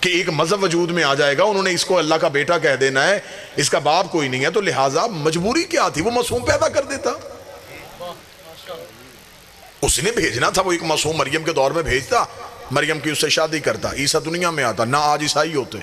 کہ ایک مذہب وجود میں آ جائے گا، انہوں نے اس کو اللہ کا بیٹا کہہ دینا ہے، اس کا باپ کوئی نہیں ہے، تو لہٰذا مجبوری کیا تھی؟ وہ معصوم پیدا کر دیتا، اس نے بھیجنا تھا، وہ ایک معصوم مریم کے دور میں بھیجتا، مریم کی اس سے شادی کرتا، عیسیٰ دنیا میں آتا، نہ آج عیسائی ہوتے۔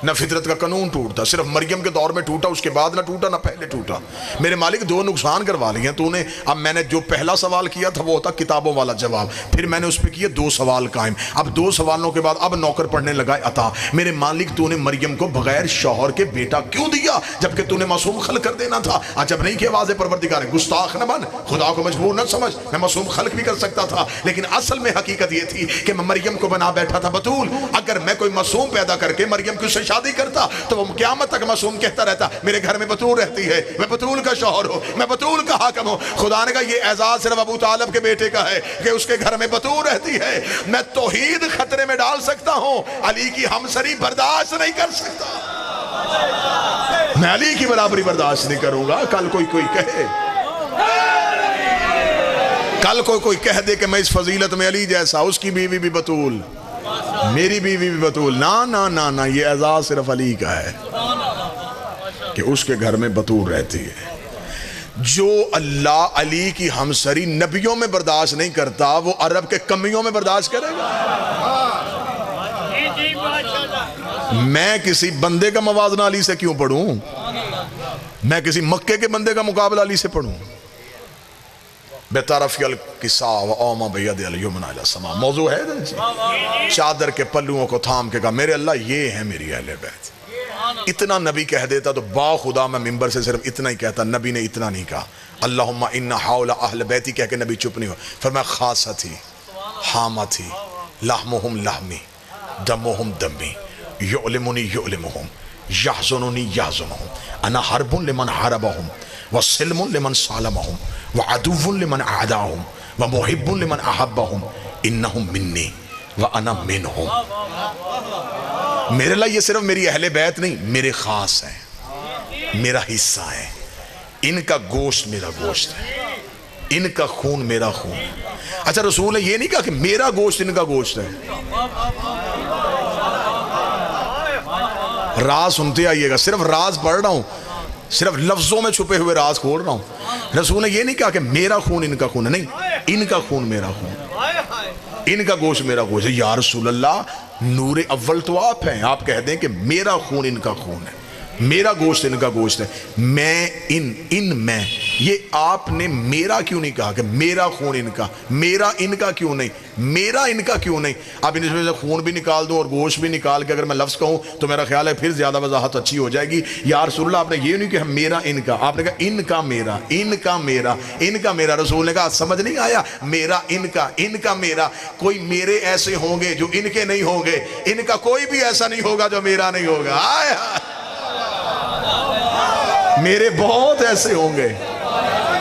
نہ فطرت کا قانون ٹوٹتا، صرف مریم کے دور میں ٹوٹا، اس کے بعد نہ ٹوٹا نہ پہلے ٹوٹا۔ میرے مالک دو نقصان کروا لیے ہیں تو نے۔ اب میں نے جو پہلا سوال کیا تھا وہ ہوتا کتابوں والا جواب، پھر میں نے اس پہ کیے دو سوال قائم، اب دو سوالوں کے بعد اب نوکر پڑھنے لگا عطا۔ میرے مالک تو نے مریم کو بغیر شوہر کے بیٹا کیوں دیا جبکہ تو نے معصوم خلق کر دینا تھا؟ جب نہیں کہ واضح پروردگار ہے، گستاخ نہ بن، خدا کو مجبور نہ سمجھ، میں معصوم خلق بھی کر سکتا تھا، لیکن اصل میں حقیقت یہ تھی کہ میں مریم کو بنا بیٹھا تھا بتول۔ اگر میں کوئی معصوم پیدا کر کے مریم کی سے شادی کرتا تو وہ قیامت تک معصوم کہتا رہتا میرے گھر میں بتول رہتی ہے، میں بتول کا شوہر ہوں، میں بتول کا حاکم ہوں۔ خدا نے کہا یہ اعزاز صرف ابو طالب کے بیٹے کا ہے کہ اس کے گھر میں بتول رہتی ہے، میں توحید خطرے میں ڈال سکتا ہوں، علی کی ہمسری برداشت نہیں کر سکتا، میں علی کی برابری برداشت نہیں کروں گا۔ کل کوئی کہے، کل کوئی کہہ دے کہ میں اس فضیلت میں علی جیسا، اس کی بیوی بھی بتول، میری بیوی بھی بتول، نہ یہ اعزاز صرف علی کا ہے کہ اس کے گھر میں بتول رہتی ہے۔ جو اللہ علی کی ہمسری نبیوں میں برداشت نہیں کرتا وہ عرب کے کمیوں میں برداشت کرے گا؟ میں کسی بندے کا موازنہ علی سے کیوں پڑھوں؟ میں کسی مکے کے بندے کا مقابلہ علی سے پڑھوں؟ بِطَرَفِ الْكِسَاءِ وَأَوْمَا بِيَدِ الْيُمْنَى إِلَى السَّمَاءِ موضوع ہے نا، چادر کے پلوؤں کو تھام کے کہا میرے اللہ یہ ہے میری اہل بیت۔ اتنا نبی کہہ دیتا تو با خدا میں ممبر سے صرف اتنا ہی کہتا، نبی نے اتنا نہیں کہا۔ اللہم اِنَّ حَوْلَ اہل بیتی کہہ کے نبی چپ نہیں ہوا، فرمایا خاصہ تھی، حامہ تھی، لحمہم لحمی، دمہم دمی، یعلمنی یعلمہم، یحزننی یحزنہم، انا حرب لمن حربہم، وسلم لمن سالمہم، وعدو لمن اعداہم، ومحب لمن احبہم، انہم منی وانا منہم۔ میرے لئے یہ صرف میری اہل بیت نہیں، میرے خاص ہیں، میرا حصہ ہے، ان کا گوشت میرا گوشت ہے، ان کا خون میرا خون ہے۔ اچھا رسول نے یہ نہیں کہا کہ میرا گوشت ان کا گوشت ہے۔ راز سنتے آئیے گا، صرف راز پڑھ رہا ہوں، صرف لفظوں میں چھپے ہوئے راز کھول رہا ہوں۔ رسول نے یہ نہیں کہا کہ میرا خون ان کا خون ہے، نہیں، ان کا خون میرا خون، ان کا گوشت میرا گوشت ہے۔ یا رسول اللہ نور اول تو آپ ہیں، آپ کہہ دیں کہ میرا خون ان کا خون ہے، میرا گوشت ان کا گوشت ہے، میں میں یہ آپ نے میرا کیوں نہیں کہا کہ میرا خون ان کا، میرا ان کا کیوں نہیں، میرا ان کا کیوں نہیں؟ اب ان میں سے خون بھی نکال دوں اور گوشت بھی نکال کے اگر میں لفظ کہوں تو میرا خیال ہے پھر زیادہ وضاحت اچھی ہو جائے گی۔ یا رسول اللہ آپ نے یہ نہیں کہا میرا ان کا، آپ نے کہا ان کا میرا، ان کا میرا، ان کا میرا۔ رسول نے کہا سمجھ نہیں آیا، میرا ان کا میرا۔ کوئی میرے ایسے ہوں گے جو ان کے نہیں ہوں گے، ان کا کوئی بھی ایسا نہیں ہوگا جو میرا نہیں ہوگا۔ آئے میرے بہت ایسے ہوں گے،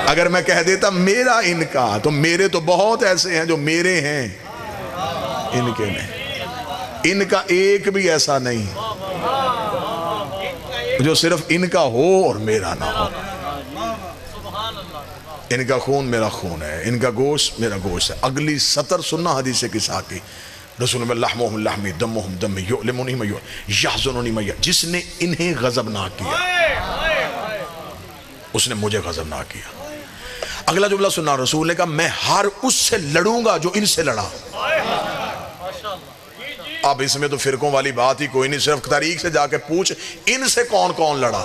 اگر میں کہہ دیتا میرا ان کا تو میرے تو بہت ایسے ہیں جو میرے ہیں، ان کے نہیں، ان کا ایک بھی ایسا نہیں جو صرف ان کا ہو اور میرا نہ ہو۔ ان کا خون میرا خون ہے، ان کا گوشت میرا گوشت ہے۔ اگلی سطر سننا حدیث قصہ کی، رسول اللہ لحمہم لحمی دمہم دمی یعلمنی من یحزننی من، جس نے انہیں غضب نہ کیا اس نے مجھے غضب نہ کیا۔ اگلا جملہ سننا، رسول نے کہا میں ہر اس سے لڑوں گا جو ان سے لڑا۔ اب اس میں تو فرقوں والی بات ہی کوئی نہیں، صرف تاریخ سے جا کے پوچھ ان سے کون کون لڑا۔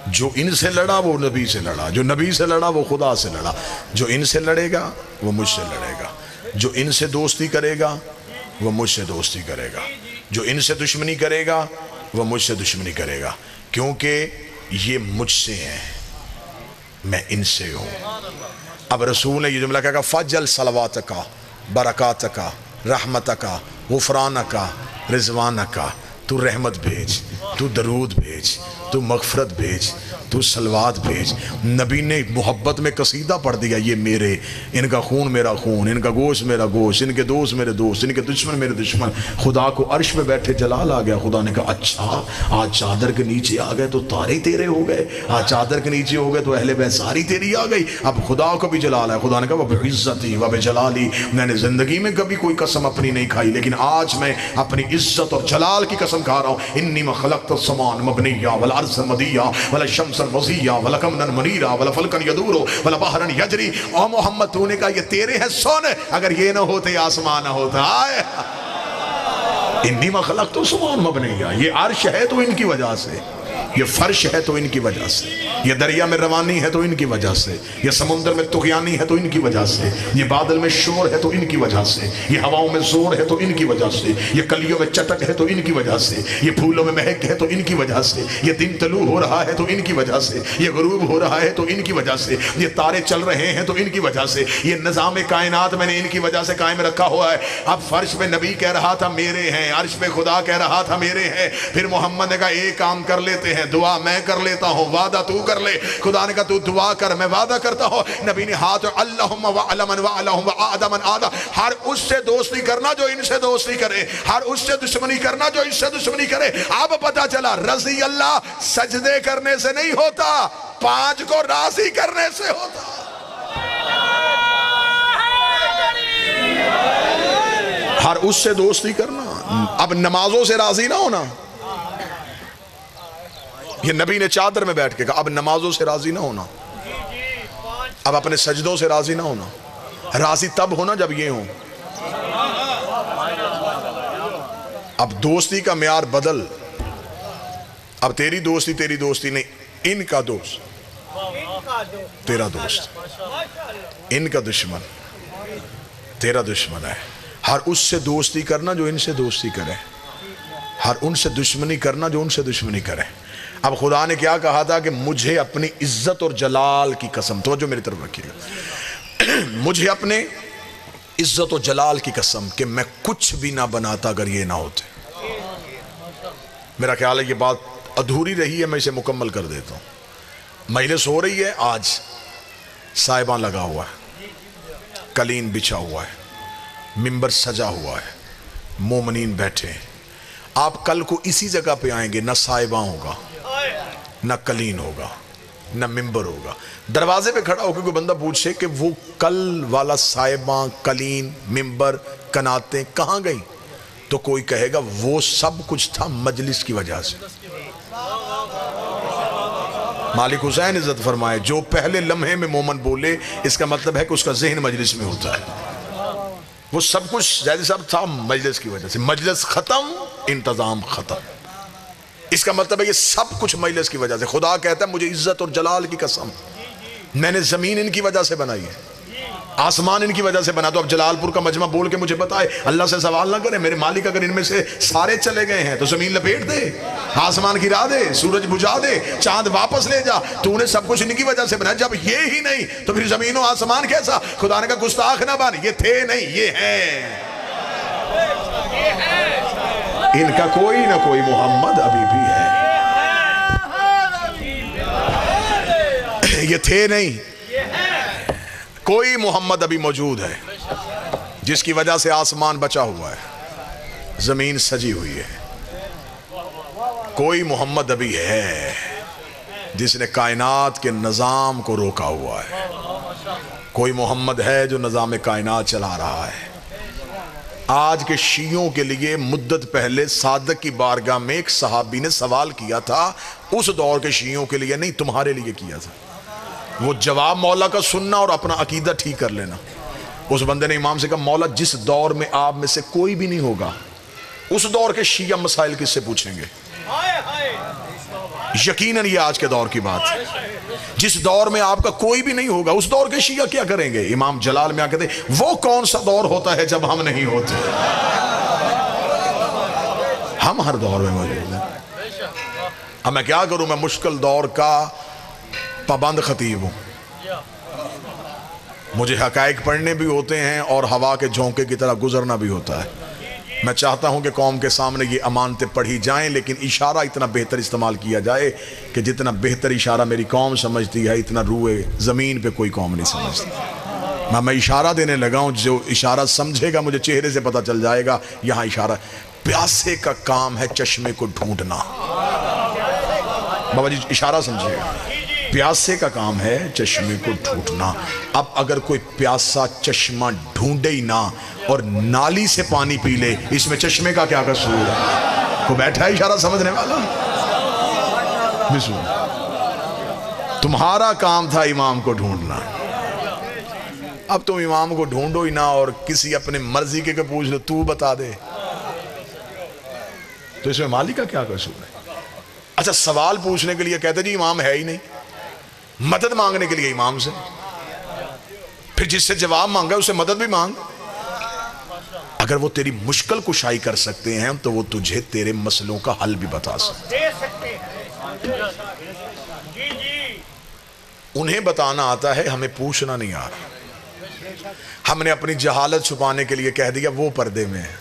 جو ان سے لڑا وہ نبی سے لڑا، جو نبی سے لڑا وہ خدا سے لڑا، جو ان سے لڑے گا وہ مجھ سے لڑے گا، جو ان سے دوستی کرے گا وہ مجھ سے دوستی کرے گا، جو ان سے دشمنی کرے گا وہ مجھ سے دشمنی کرے گا، کیونکہ یہ مجھ سے ہیں، میں ان سے ہوں۔ اب رسول نے یہ جملہ کہا فجل صلواتکا برکاتکا رحمتکا غفرانکا رضوانکا، تو رحمت بھیج، تو درود بھیج، تو مغفرت بھیج، تو صلوات بھیج۔ نبی نے محبت میں قصیدہ پڑھ دیا، یہ میرے، ان کا خون میرا خون، ان کا گوشت میرا گوشت، ان کے دوست میرے دوست، ان کے دشمن میرے دشمن۔ خدا کو عرش پہ بیٹھے جلال آ گیا، خدا نے کہا اچھا آج چادر کے نیچے آ گئے تو تارے تیرے ہو گئے، آج چادر کے نیچے ہو گئے تو اہل بیت ساری تیری آ گئی۔ اب خدا کو بھی جلال ہے، خدا نے کہا وَبِعِزَّتِي وَبِجَلَالِي، میں نے زندگی میں کبھی کوئی قسم اپنی نہیں کھائی لیکن آج میں اپنی عزت اور جلال کی قسم کھا رہا ہوں۔ انی خلقت السمان مبنیہ والارض مدیہ والشمس وزیہ ولقمرا منیرا ولفلکا یدور ولبحرا یجری۔ او محمد تو نے کہا یہ تیرے ہیں سن، اگر یہ نہ ہوتے آسمان نہ ہوتا۔ انی مخلق تو سمان مبنیہ، یہ عرش ہے تو ان کی وجہ سے، یہ فرش ہے تو ان کی وجہ سے، یہ دریا میں روانی ہے تو ان کی وجہ سے، یہ سمندر میں طغیانی ہے تو ان کی وجہ سے، یہ بادل میں شور ہے تو ان کی وجہ سے، یہ ہواؤں میں زور ہے تو ان کی وجہ سے، یہ کلیوں میں چٹک ہے تو ان کی وجہ سے، یہ پھولوں میں مہک ہے تو ان کی وجہ سے، یہ دن طلوع ہو رہا ہے تو ان کی وجہ سے، یہ غروب ہو رہا ہے تو ان کی وجہ سے، یہ تارے چل رہے ہیں تو ان کی وجہ سے، یہ نظام کائنات میں نے ان کی وجہ سے قائم رکھا ہوا ہے۔ اب فرش پہ نبی کہہ رہا تھا میرے ہیں، عرش پہ خدا کہہ رہا تھا میرے ہیں، پھر محمد نے کہا ایک کام کر لیتے ہیں، دعا میں کر لیتا ہوں، وعدہ تو کر لے۔ خدا نے کہا تو دعا کر، میں وعدہ کرتا ہوں۔ نبی نے ہاتھ اللہم وعلمن وعلہم وعادمن آدھا، ہر اس سے دوستی کرنا جو ان سے دوستی کرے، ہر اس سے دشمنی کرنا جو اس سے دشمنی کرے۔ اب پتا چلا رضی اللہ سجدے کرنے سے نہیں ہوتا، پانچ کو راضی کرنے سے ہوتا۔ ہر اس سے دوستی کرنا، اب نمازوں سے راضی نہ ہونا۔ یہ نبی نے چادر میں بیٹھ کے کہا اب نمازوں سے راضی نہ ہونا، اب اپنے سجدوں سے راضی نہ ہونا، راضی تب ہونا جب یہ ہوں۔ اب دوستی کا معیار بدل، اب تیری دوستی نہیں، ان کا دوست تیرا دوست، ان کا دشمن تیرا دشمن ہے۔ ہر اس سے دوستی کرنا جو ان سے دوستی کرے، ہر ان سے دشمنی کرنا جو ان سے دشمنی کرے۔ اب خدا نے کیا کہا تھا کہ مجھے اپنی عزت اور جلال کی قسم، توجہ میری طرف رکھیے گا، مجھے اپنے عزت و جلال کی قسم کہ میں کچھ بھی نہ بناتا اگر یہ نہ ہوتے۔ میرا خیال ہے یہ بات ادھوری رہی ہے، میں اسے مکمل کر دیتا ہوں۔ مجلس ہو رہی ہے، آج صاحبان لگا ہوا ہے، قلین بچھا ہوا ہے، ممبر سجا ہوا ہے، مومنین بیٹھے ہیں۔ آپ کل کو اسی جگہ پہ آئیں گے، نہ صاحباں ہوگا، نہ قلین ہوگا، نہ ممبر ہوگا۔ دروازے پہ کھڑا ہو کے کوئی بندہ پوچھے کہ وہ کل والا صاحباں، قلین، ممبر، کناتیں کہاں گئیں، تو کوئی کہے گا وہ سب کچھ تھا مجلس کی وجہ سے۔ مالک حسین عزت فرمائے جو پہلے لمحے میں مومن بولے، اس کا مطلب ہے کہ اس کا ذہن مجلس میں ہوتا ہے۔ وہ سب کچھ جیسے سب تھا مجلس کی وجہ سے، مجلس ختم انتظام ختم۔ اس کا مطلب ہے یہ سب کچھ مجلس کی وجہ سے۔ خدا کہتا ہے مجھے عزت اور جلال کی قسم، میں نے زمین ان کی وجہ سے بنائی ہے، آسمان ان کی وجہ سے بنا۔ تو اب جلال پور کا مجمع بول کے مجھے بتائے، اللہ سے سوال نہ کرے میرے مالک اگر ان میں سے سارے چلے گئے ہیں تو زمین لپیٹ دے، آسمان گرا دے، سورج بجھا دے، چاند واپس لے جا، تو نے سب کچھ ان کی وجہ سے بنایا۔ جب یہ ہی نہیں تو پھر زمین و آسمان کیسا؟ خدا نے کہا گستاخ نہ بن، یہ تھے نہیں، یہ ہیں۔ ان کا کوئی نہ کوئی محمد ابھی بھی ہے، یہ تھے نہیں، کوئی محمد ابھی موجود ہے جس کی وجہ سے آسمان بچا ہوا ہے، زمین سجی ہوئی ہے۔ کوئی محمد ابھی ہے جس نے کائنات کے نظام کو روکا ہوا ہے، کوئی محمد ہے جو نظام کائنات چلا رہا ہے۔ آج کے شیعوں کے لیے مدت پہلے صادق کی بارگاہ میں ایک صحابی نے سوال کیا تھا، اس دور کے شیعوں کے لیے نہیں، تمہارے لیے کیا تھا۔ وہ جواب مولا کا سننا اور اپنا عقیدہ ٹھیک کر لینا۔ اس بندے نے امام سے کہا مولا جس دور میں آپ میں سے کوئی بھی نہیں ہوگا، اس دور کے شیعہ مسائل کس سے پوچھیں گے؟ یقیناً یہ آج کے دور کی بات ہے۔ جس دور میں آپ کا کوئی بھی نہیں ہوگا، اس دور کے شیعہ کیا کریں گے؟ امام جلال میں آ کہتے ہیں وہ کون سا دور ہوتا ہے جب ہم نہیں ہوتے؟ ہم ہر دور میں موجود ہیں۔ اب میں کیا کروں، میں مشکل دور کا پابند خطیب ہوں، مجھے حقائق پڑھنے بھی ہوتے ہیں اور ہوا کے جھونکے کی طرح گزرنا بھی ہوتا ہے۔ میں چاہتا ہوں کہ قوم کے سامنے یہ امانتیں پڑھی جائیں، لیکن اشارہ اتنا بہتر استعمال کیا جائے کہ جتنا بہتر اشارہ میری قوم سمجھتی ہے اتنا روئے زمین پہ کوئی قوم نہیں سمجھتی۔ میں اشارہ دینے لگا ہوں، جو اشارہ سمجھے گا مجھے چہرے سے پتہ چل جائے گا یہاں اشارہ۔ پیاسے کا کام ہے چشمے کو ڈھونڈنا، بابا جی اشارہ سمجھے گا، پیاسے کا کام ہے چشمے کو ڈھونڈنا۔ اب اگر کوئی پیاسا چشمہ ڈھونڈے ہی نہ اور نالی سے پانی پی لے، اس میں چشمے کا کیا قصور ہے؟ کو بیٹھا ہے اشارہ سمجھنے والا؟ تمہارا کام تھا امام کو ڈھونڈنا، اب تم امام کو ڈھونڈو ہی نہ اور کسی اپنے مرضی کے پوچھ لو، تو بتا دے۔ تو اس میں مالی کا کیا قصور ہے؟ اچھا سوال پوچھنے کے لیے کہتے جی امام ہے ہی نہیں، مدد مانگنے کے لیے امام سے، پھر جس سے جواب مانگا اسے مدد بھی مانگ۔ اگر وہ تیری مشکل کشائی کر سکتے ہیں تو وہ تجھے تیرے مسئلوں کا حل بھی بتا سکتے ہیں۔ انہیں بتانا آتا ہے، ہمیں پوچھنا نہیں آ رہا۔ ہم نے اپنی جہالت چھپانے کے لیے کہہ دیا وہ پردے میں ہے۔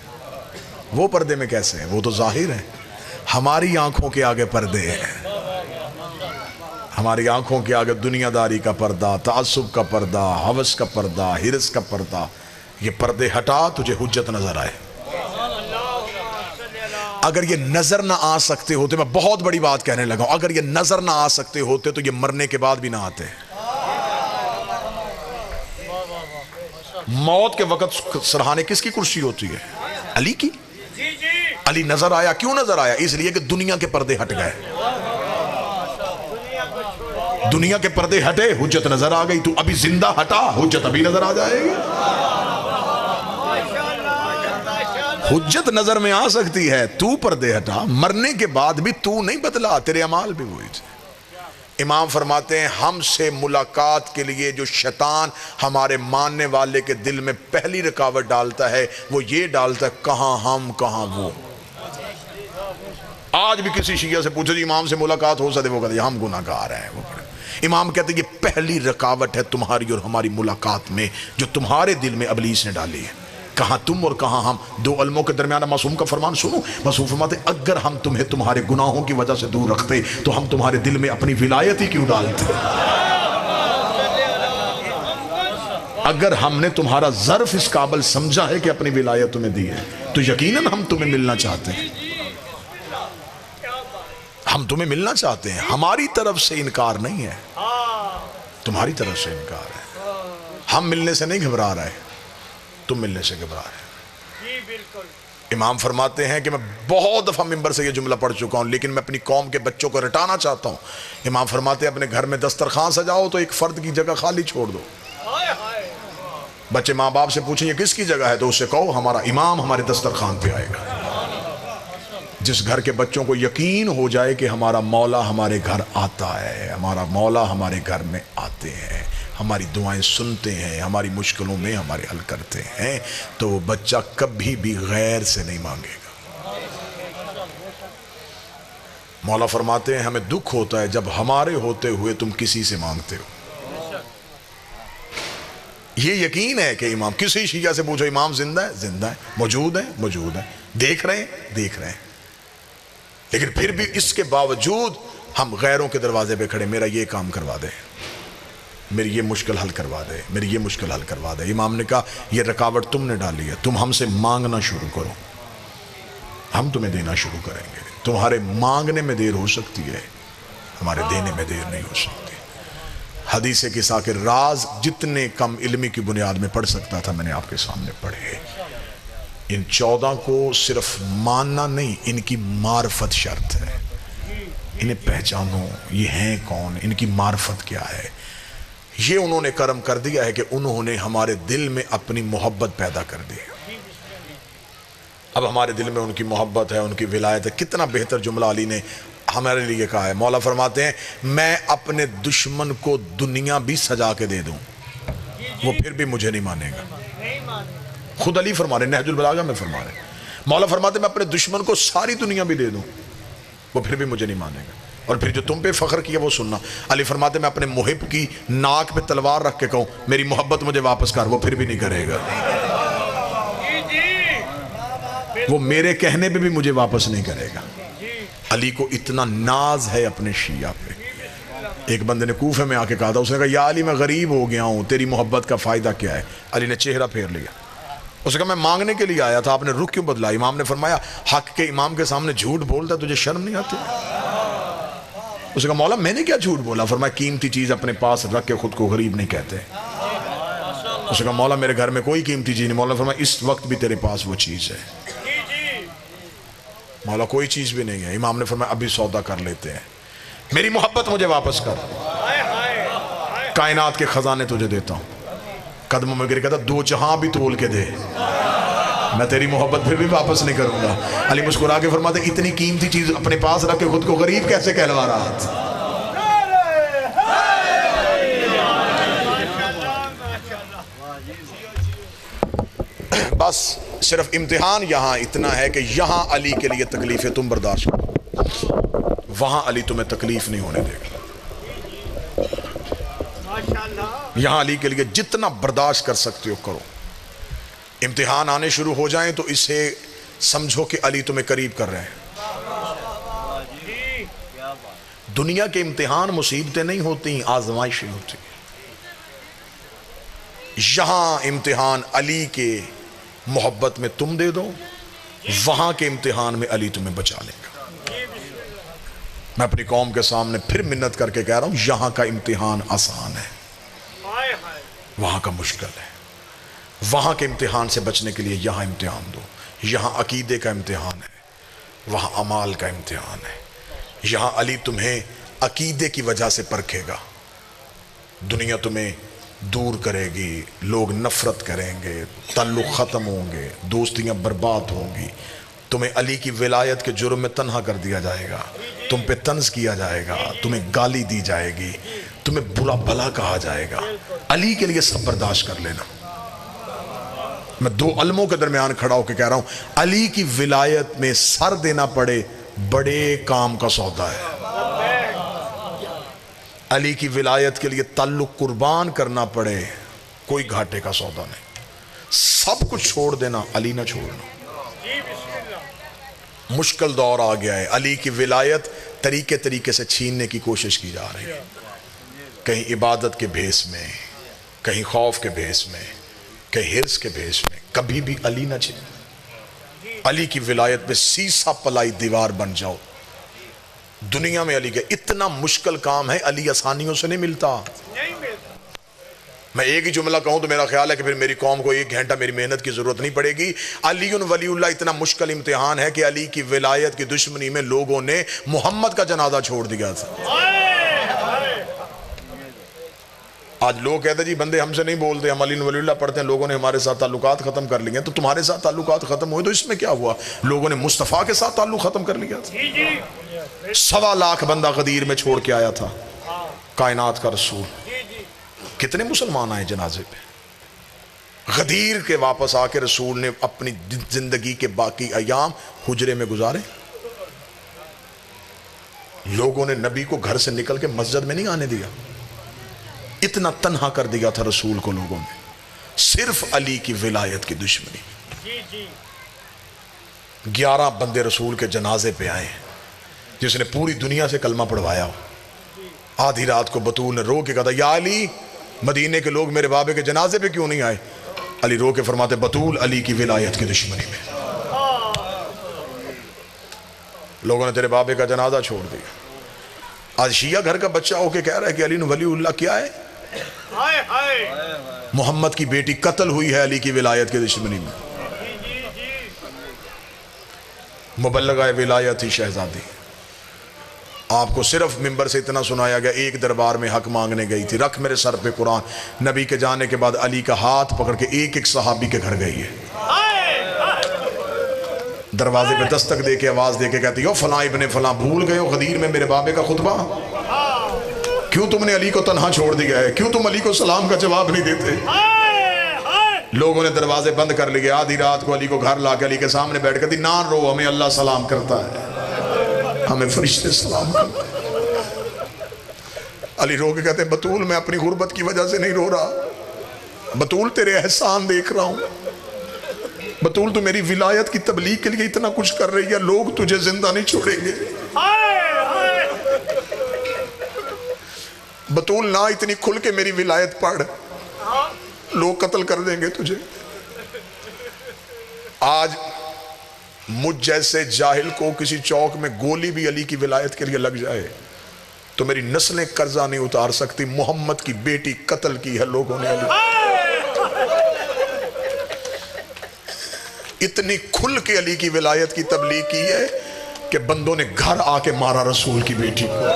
وہ پردے میں کیسے ہیں؟ وہ تو ظاہر ہے، ہماری آنکھوں کے آگے پردے ہیں۔ ہماری آنکھوں کے آگے دنیا داری کا پردہ، تعصب کا پردہ، ہوس کا پردہ، ہرس کا پردہ۔ یہ پردے ہٹا تجھے حجت نظر آئے۔ اگر یہ نظر نہ آ سکتے ہوتے، میں بہت بڑی بات کہنے لگا ہوں، اگر یہ نظر نہ آ سکتے ہوتے تو یہ مرنے کے بعد بھی نہ آتے۔ موت کے وقت سرحانے کس کی کرسی ہوتی ہے؟ علی کی۔ علی نظر آیا، کیوں نظر آیا؟ اس لیے کہ دنیا کے پردے ہٹ گئے۔ دنیا کے پردے ہٹے، حجت نظر آ گئی۔ تو ابھی زندہ ہٹا، حجت ابھی نظر آ جائے گی۔ حجت نظر میں آ سکتی ہے، تو پردے ہٹا۔ مرنے کے بعد بھی تو نہیں بدلا، تیرے اعمال بھی وہی تھے۔ امام فرماتے ہیں ہم سے ملاقات کے لیے جو شیطان ہمارے ماننے والے کے دل میں پہلی رکاوٹ ڈالتا ہے وہ یہ ڈالتا ہے کہاں ہم کہاں وہ۔ آج بھی کسی شیعہ سے پوچھو جی امام سے ملاقات ہو سکتے، وہ کہتے ہیں ہم گناہ گار ہیں۔ وہ امام کہتے ہیں یہ پہلی رکاوٹ ہے تمہاری اور ہماری ملاقات میں جو تمہارے دل میں ابلیس نے ڈالی ہے۔ کہاں تم اور کہاں ہم۔ دو علموں کے درمیان معصوم کا فرمان سنو، معصوم فرماتے اگر ہم تمہیں تمہارے گناہوں کی وجہ سے دور رکھتے تو ہم تمہارے دل میں اپنی ولایت ہی کیوں ڈالتے؟ اگر ہم نے تمہارا ظرف اس قابل سمجھا ہے کہ اپنی ولایت تمہیں دی ہے تو یقیناً ہم تمہیں ملنا چاہتے ہیں۔ ہم تمہیں ملنا چاہتے ہیں، ہماری طرف سے انکار نہیں ہے، تمہاری طرف سے انکار ہے۔ ہم ملنے سے نہیں گھبرا رہے، تم ملنے سے گھبرا رہے۔ امام فرماتے ہیں کہ میں بہت دفعہ ممبر سے یہ جملہ پڑھ چکا ہوں لیکن میں اپنی قوم کے بچوں کو رٹانا چاہتا ہوں۔ امام فرماتے ہیں اپنے گھر میں دسترخوان سجاؤ تو ایک فرد کی جگہ خالی چھوڑ دو۔ بچے ماں باپ سے پوچھیں یہ کس کی جگہ ہے تو اس سے کہو ہمارا امام ہمارے دسترخوان پہ آئے گا۔ جس گھر کے بچوں کو یقین ہو جائے کہ ہمارا مولا ہمارے گھر آتا ہے، ہمارا مولا ہمارے گھر میں آتے ہیں، ہماری دعائیں سنتے ہیں، ہماری مشکلوں میں ہمارے حل کرتے ہیں، تو وہ بچہ کبھی بھی غیر سے نہیں مانگے گا۔ مولا فرماتے ہیں ہمیں دکھ ہوتا ہے جب ہمارے ہوتے ہوئے تم کسی سے مانگتے ہو۔ یہ یقین ہے کہ امام، کسی شیعہ سے پوچھو امام زندہ ہے، زندہ ہے، موجود ہے، موجود ہے، دیکھ رہے ہیں، دیکھ رہے ہیں، لیکن پھر بھی اس کے باوجود ہم غیروں کے دروازے پہ کھڑے، میرا یہ کام کروا دے، میری یہ مشکل حل کروا دے، میری یہ مشکل حل کروا دے۔ امام نے کہا یہ رکاوٹ تم نے ڈالی ہے، تم ہم سے مانگنا شروع کرو، ہم تمہیں دینا شروع کریں گے۔ تمہارے مانگنے میں دیر ہو سکتی ہے، ہمارے دینے میں دیر نہیں ہو سکتی۔ حدیث قصہ کے راز جتنے کم علمی کی بنیاد میں پڑھ سکتا تھا میں نے آپ کے سامنے پڑھے۔ ان 14 کو صرف ماننا نہیں، ان کی معرفت شرط ہے۔ انہیں پہچانو، یہ ہیں کون، ان کی معرفت کیا ہے۔ یہ انہوں نے کرم کر دیا ہے کہ انہوں نے ہمارے دل میں اپنی محبت پیدا کر دی۔ اب ہمارے دل میں ان کی محبت ہے، ان کی ولایت ہے۔ کتنا بہتر جملہ علی نے ہمارے لیے کہا ہے۔ مولا فرماتے ہیں میں اپنے دشمن کو دنیا بھی سجا کے دے دوں وہ پھر بھی مجھے نہیں مانے گا۔ خود علی فرما رہے، نہج البلاغہ میں فرما رہے، مولا فرماتے ہیں میں اپنے دشمن کو ساری دنیا بھی دے دوں وہ پھر بھی مجھے نہیں مانے گا۔ اور پھر جو تم پہ فخر کیا وہ سننا۔ علی فرماتے ہیں میں اپنے محب کی ناک پہ تلوار رکھ کے کہوں میری محبت مجھے واپس کر، وہ پھر بھی نہیں کرے گا۔ وہ میرے کہنے پہ بھی مجھے واپس نہیں کرے گا۔ علی کو اتنا ناز ہے اپنے شیعہ پہ۔ ایک بندے نے کوفے میں آ کے کہا تھا، اس نے کہا یا علی میں غریب ہو گیا ہوں، تیری محبت کا فائدہ کیا ہے؟ علی نے چہرہ پھیر لیا، اس نے کہا میں مانگنے کے لیے آیا تھا، آپ نے رخ کیوں بدلا؟ امام نے فرمایا حق کے امام کے سامنے جھوٹ بولتا تجھے شرم نہیں آتی؟ اس نے کہا مولا میں نے کیا جھوٹ بولا؟ فرمایا قیمتی چیز اپنے پاس رکھ کے خود کو غریب نہیں کہتے۔ اس نے کہا مولا میرے گھر میں کوئی قیمتی چیز نہیں۔ مولا نے فرمایا اس وقت بھی تیرے پاس وہ چیز ہے۔ مولا کوئی چیز بھی نہیں ہے۔ امام نے فرمایا ابھی سودا کر لیتے ہیں، میری محبت مجھے واپس کر، کائنات کے خزانے تجھے دیتا ہوں۔ قدموں میں گر کہتا 2 جہاں بھی تول کے دے، میں تیری محبت پھر بھی واپس نہیں کروں گا. علی مسکرا کے فرماتے اتنی قیمتی چیز اپنے پاس رکھ کے خود کو غریب کیسے کہلوا رہا تھا. بس صرف امتحان یہاں اتنا ہے کہ یہاں علی کے لیے تکلیفیں تم برداشت کرو, وہاں علی تمہیں تکلیف نہیں ہونے دے گا. یہاں علی کے لیے جتنا برداشت کر سکتے ہو کرو. امتحان آنے شروع ہو جائیں تو اسے سمجھو کہ علی تمہیں قریب کر رہے ہیں. دنیا کے امتحان مصیبتیں نہیں ہوتی, آزمائشیں ہوتی. یہاں امتحان علی کے محبت میں تم دے دو, وہاں کے امتحان میں علی تمہیں بچا لے گا. میں اپنی قوم کے سامنے پھر منت کر کے کہہ رہا ہوں, یہاں کا امتحان آسان ہے, وہاں کا مشکل ہے. وہاں کے امتحان سے بچنے کے لیے یہاں امتحان دو. یہاں عقیدے کا امتحان ہے, وہاں اعمال کا امتحان ہے. یہاں علی تمہیں عقیدے کی وجہ سے پرکھے گا. دنیا تمہیں دور کرے گی, لوگ نفرت کریں گے, تعلق ختم ہوں گے, دوستیاں برباد ہوں گی. تمہیں علی کی ولایت کے جرم میں تنہا کر دیا جائے گا, تم پہ طنز کیا جائے گا, تمہیں گالی دی جائے گی, تمہیں برا بھلا کہا جائے گا. علی کے لیے سب برداشت کر لینا. میں دو علموں کے درمیان کھڑا ہو کے کہہ رہا ہوں, علی کی ولایت میں سر دینا پڑے بڑے کام کا سودا ہے. علی کی ولایت کے لیے تعلق قربان کرنا پڑے کوئی گھاٹے کا سودا نہیں. سب کچھ چھوڑ دینا, علی نہ چھوڑنا. مشکل دور آ گیا ہے, علی کی ولایت طریقے سے چھیننے کی کوشش کی جا رہی ہے. کہیں عبادت کے بھیس میں, کہیں خوف کے بھیس میں, کہیں حرص کے بھیس میں. کبھی بھی علی نہ چھین. علی کی ولایت میں سیسا پلائی دیوار بن جاؤ. دنیا میں علی کا اتنا مشکل کام ہے, علی آسانیوں سے نہیں ملتا. میں ایک ہی جملہ کہوں تو میرا خیال ہے کہ پھر میری قوم کو 1 گھنٹہ میری محنت کی ضرورت نہیں پڑے گی. علی ولی اللہ اتنا مشکل امتحان ہے کہ علی کی ولایت کی دشمنی میں لوگوں نے محمد کا جنازہ چھوڑ دیا تھا. آج لوگ کہتے ہیں جی بندے ہم سے نہیں بولتے, ہم علی ولی اللہ پڑھتے ہیں, لوگوں نے ہمارے ساتھ تعلقات ختم کر لیے. تو تمہارے ساتھ تعلقات ختم ہوئے تو اس میں کیا ہوا؟ لوگوں نے مصطفیٰ کے ساتھ تعلق ختم کر لیا تھا. 1.25 لاکھ بندہ غدیر میں چھوڑ کے آیا تھا کائنات کا رسول. کتنے مسلمان آئے جنازے پہ؟ غدیر کے واپس آ کے رسول نے اپنی زندگی کے باقی ایام حجرے میں گزارے. لوگوں نے نبی کو گھر سے نکل کے مسجد میں نہیں آنے دیا. اتنا تنہا کر دیا تھا رسول کو لوگوں نے, صرف علی کی ولایت کی دشمنی. 11 بندے رسول کے جنازے پہ آئے جس نے پوری دنیا سے کلمہ پڑھوایا ہو. آدھی رات کو بطول نے رو کے کہا یا علی, مدینے کے لوگ میرے بابے کے جنازے پہ کیوں نہیں آئے؟ علی رو کے فرماتے بطول علی کی ولایت کی دشمنی میں لوگوں نے تیرے بابے کا جنازہ چھوڑ دیا. آج شیعہ گھر کا بچہ ہو کے کہہ رہا ہے کہ علی ولی اللہ کیا ہے؟ محمد کی بیٹی قتل ہوئی ہے علی کی ولایت کی دشمنی میں. مبلغہ ولایت ہی شہزادی. آپ کو صرف منبر سے اتنا سنایا گیا, ایک دربار میں حق مانگنے گئی تھی, رکھ میرے سر پہ قرآن. نبی کے جانے کے بعد علی کا ہاتھ پکڑ کے ایک صحابی کے گھر گئی ہے. دروازے پہ دستک دے کے آواز دے کے کہتی ہو فلاں ابن فلاں بھول گئے ہو غدیر میں میرے بابے کا خطبہ؟ کیوں تم نے علی کو تنہا چھوڑ دیا ہے؟ کیوں تم علی کو سلام کا جواب نہیں دیتے؟ لوگوں نے دروازے بند کر لیے. آدھی رات کو علی کو گھر لا کے علی کے سامنے بیٹھ کر دی, نہ رو, ہمیں اللہ سلام کرتا ہے, ہمیں فرشتے سلام کرتے ہیں. علی رو کے کہتے ہیں بطول میں اپنی غربت کی وجہ سے نہیں رو رہا, بطول تیرے احسان دیکھ رہا ہوں. بطول تو میری ولایت کی تبلیغ کے لیے اتنا کچھ کر رہی ہے, لوگ تجھے زندہ نہیں چھوڑیں گے. بطول نہ اتنی کھل کے میری ولایت پڑھ, لوگ قتل کر دیں گے تجھے. آج مجھ جیسے جاہل کو کسی چوک میں گولی بھی علی کی ولایت کے لیے لگ جائے تو میری نسلیں قرضہ نہیں اتار سکتی. محمد کی بیٹی قتل کی ہے لوگوں نے علی. اتنی کھل کے علی کی ولایت کی تبلیغ کی ہے کہ بندوں نے گھر آ کے مارا رسول کی بیٹی کو.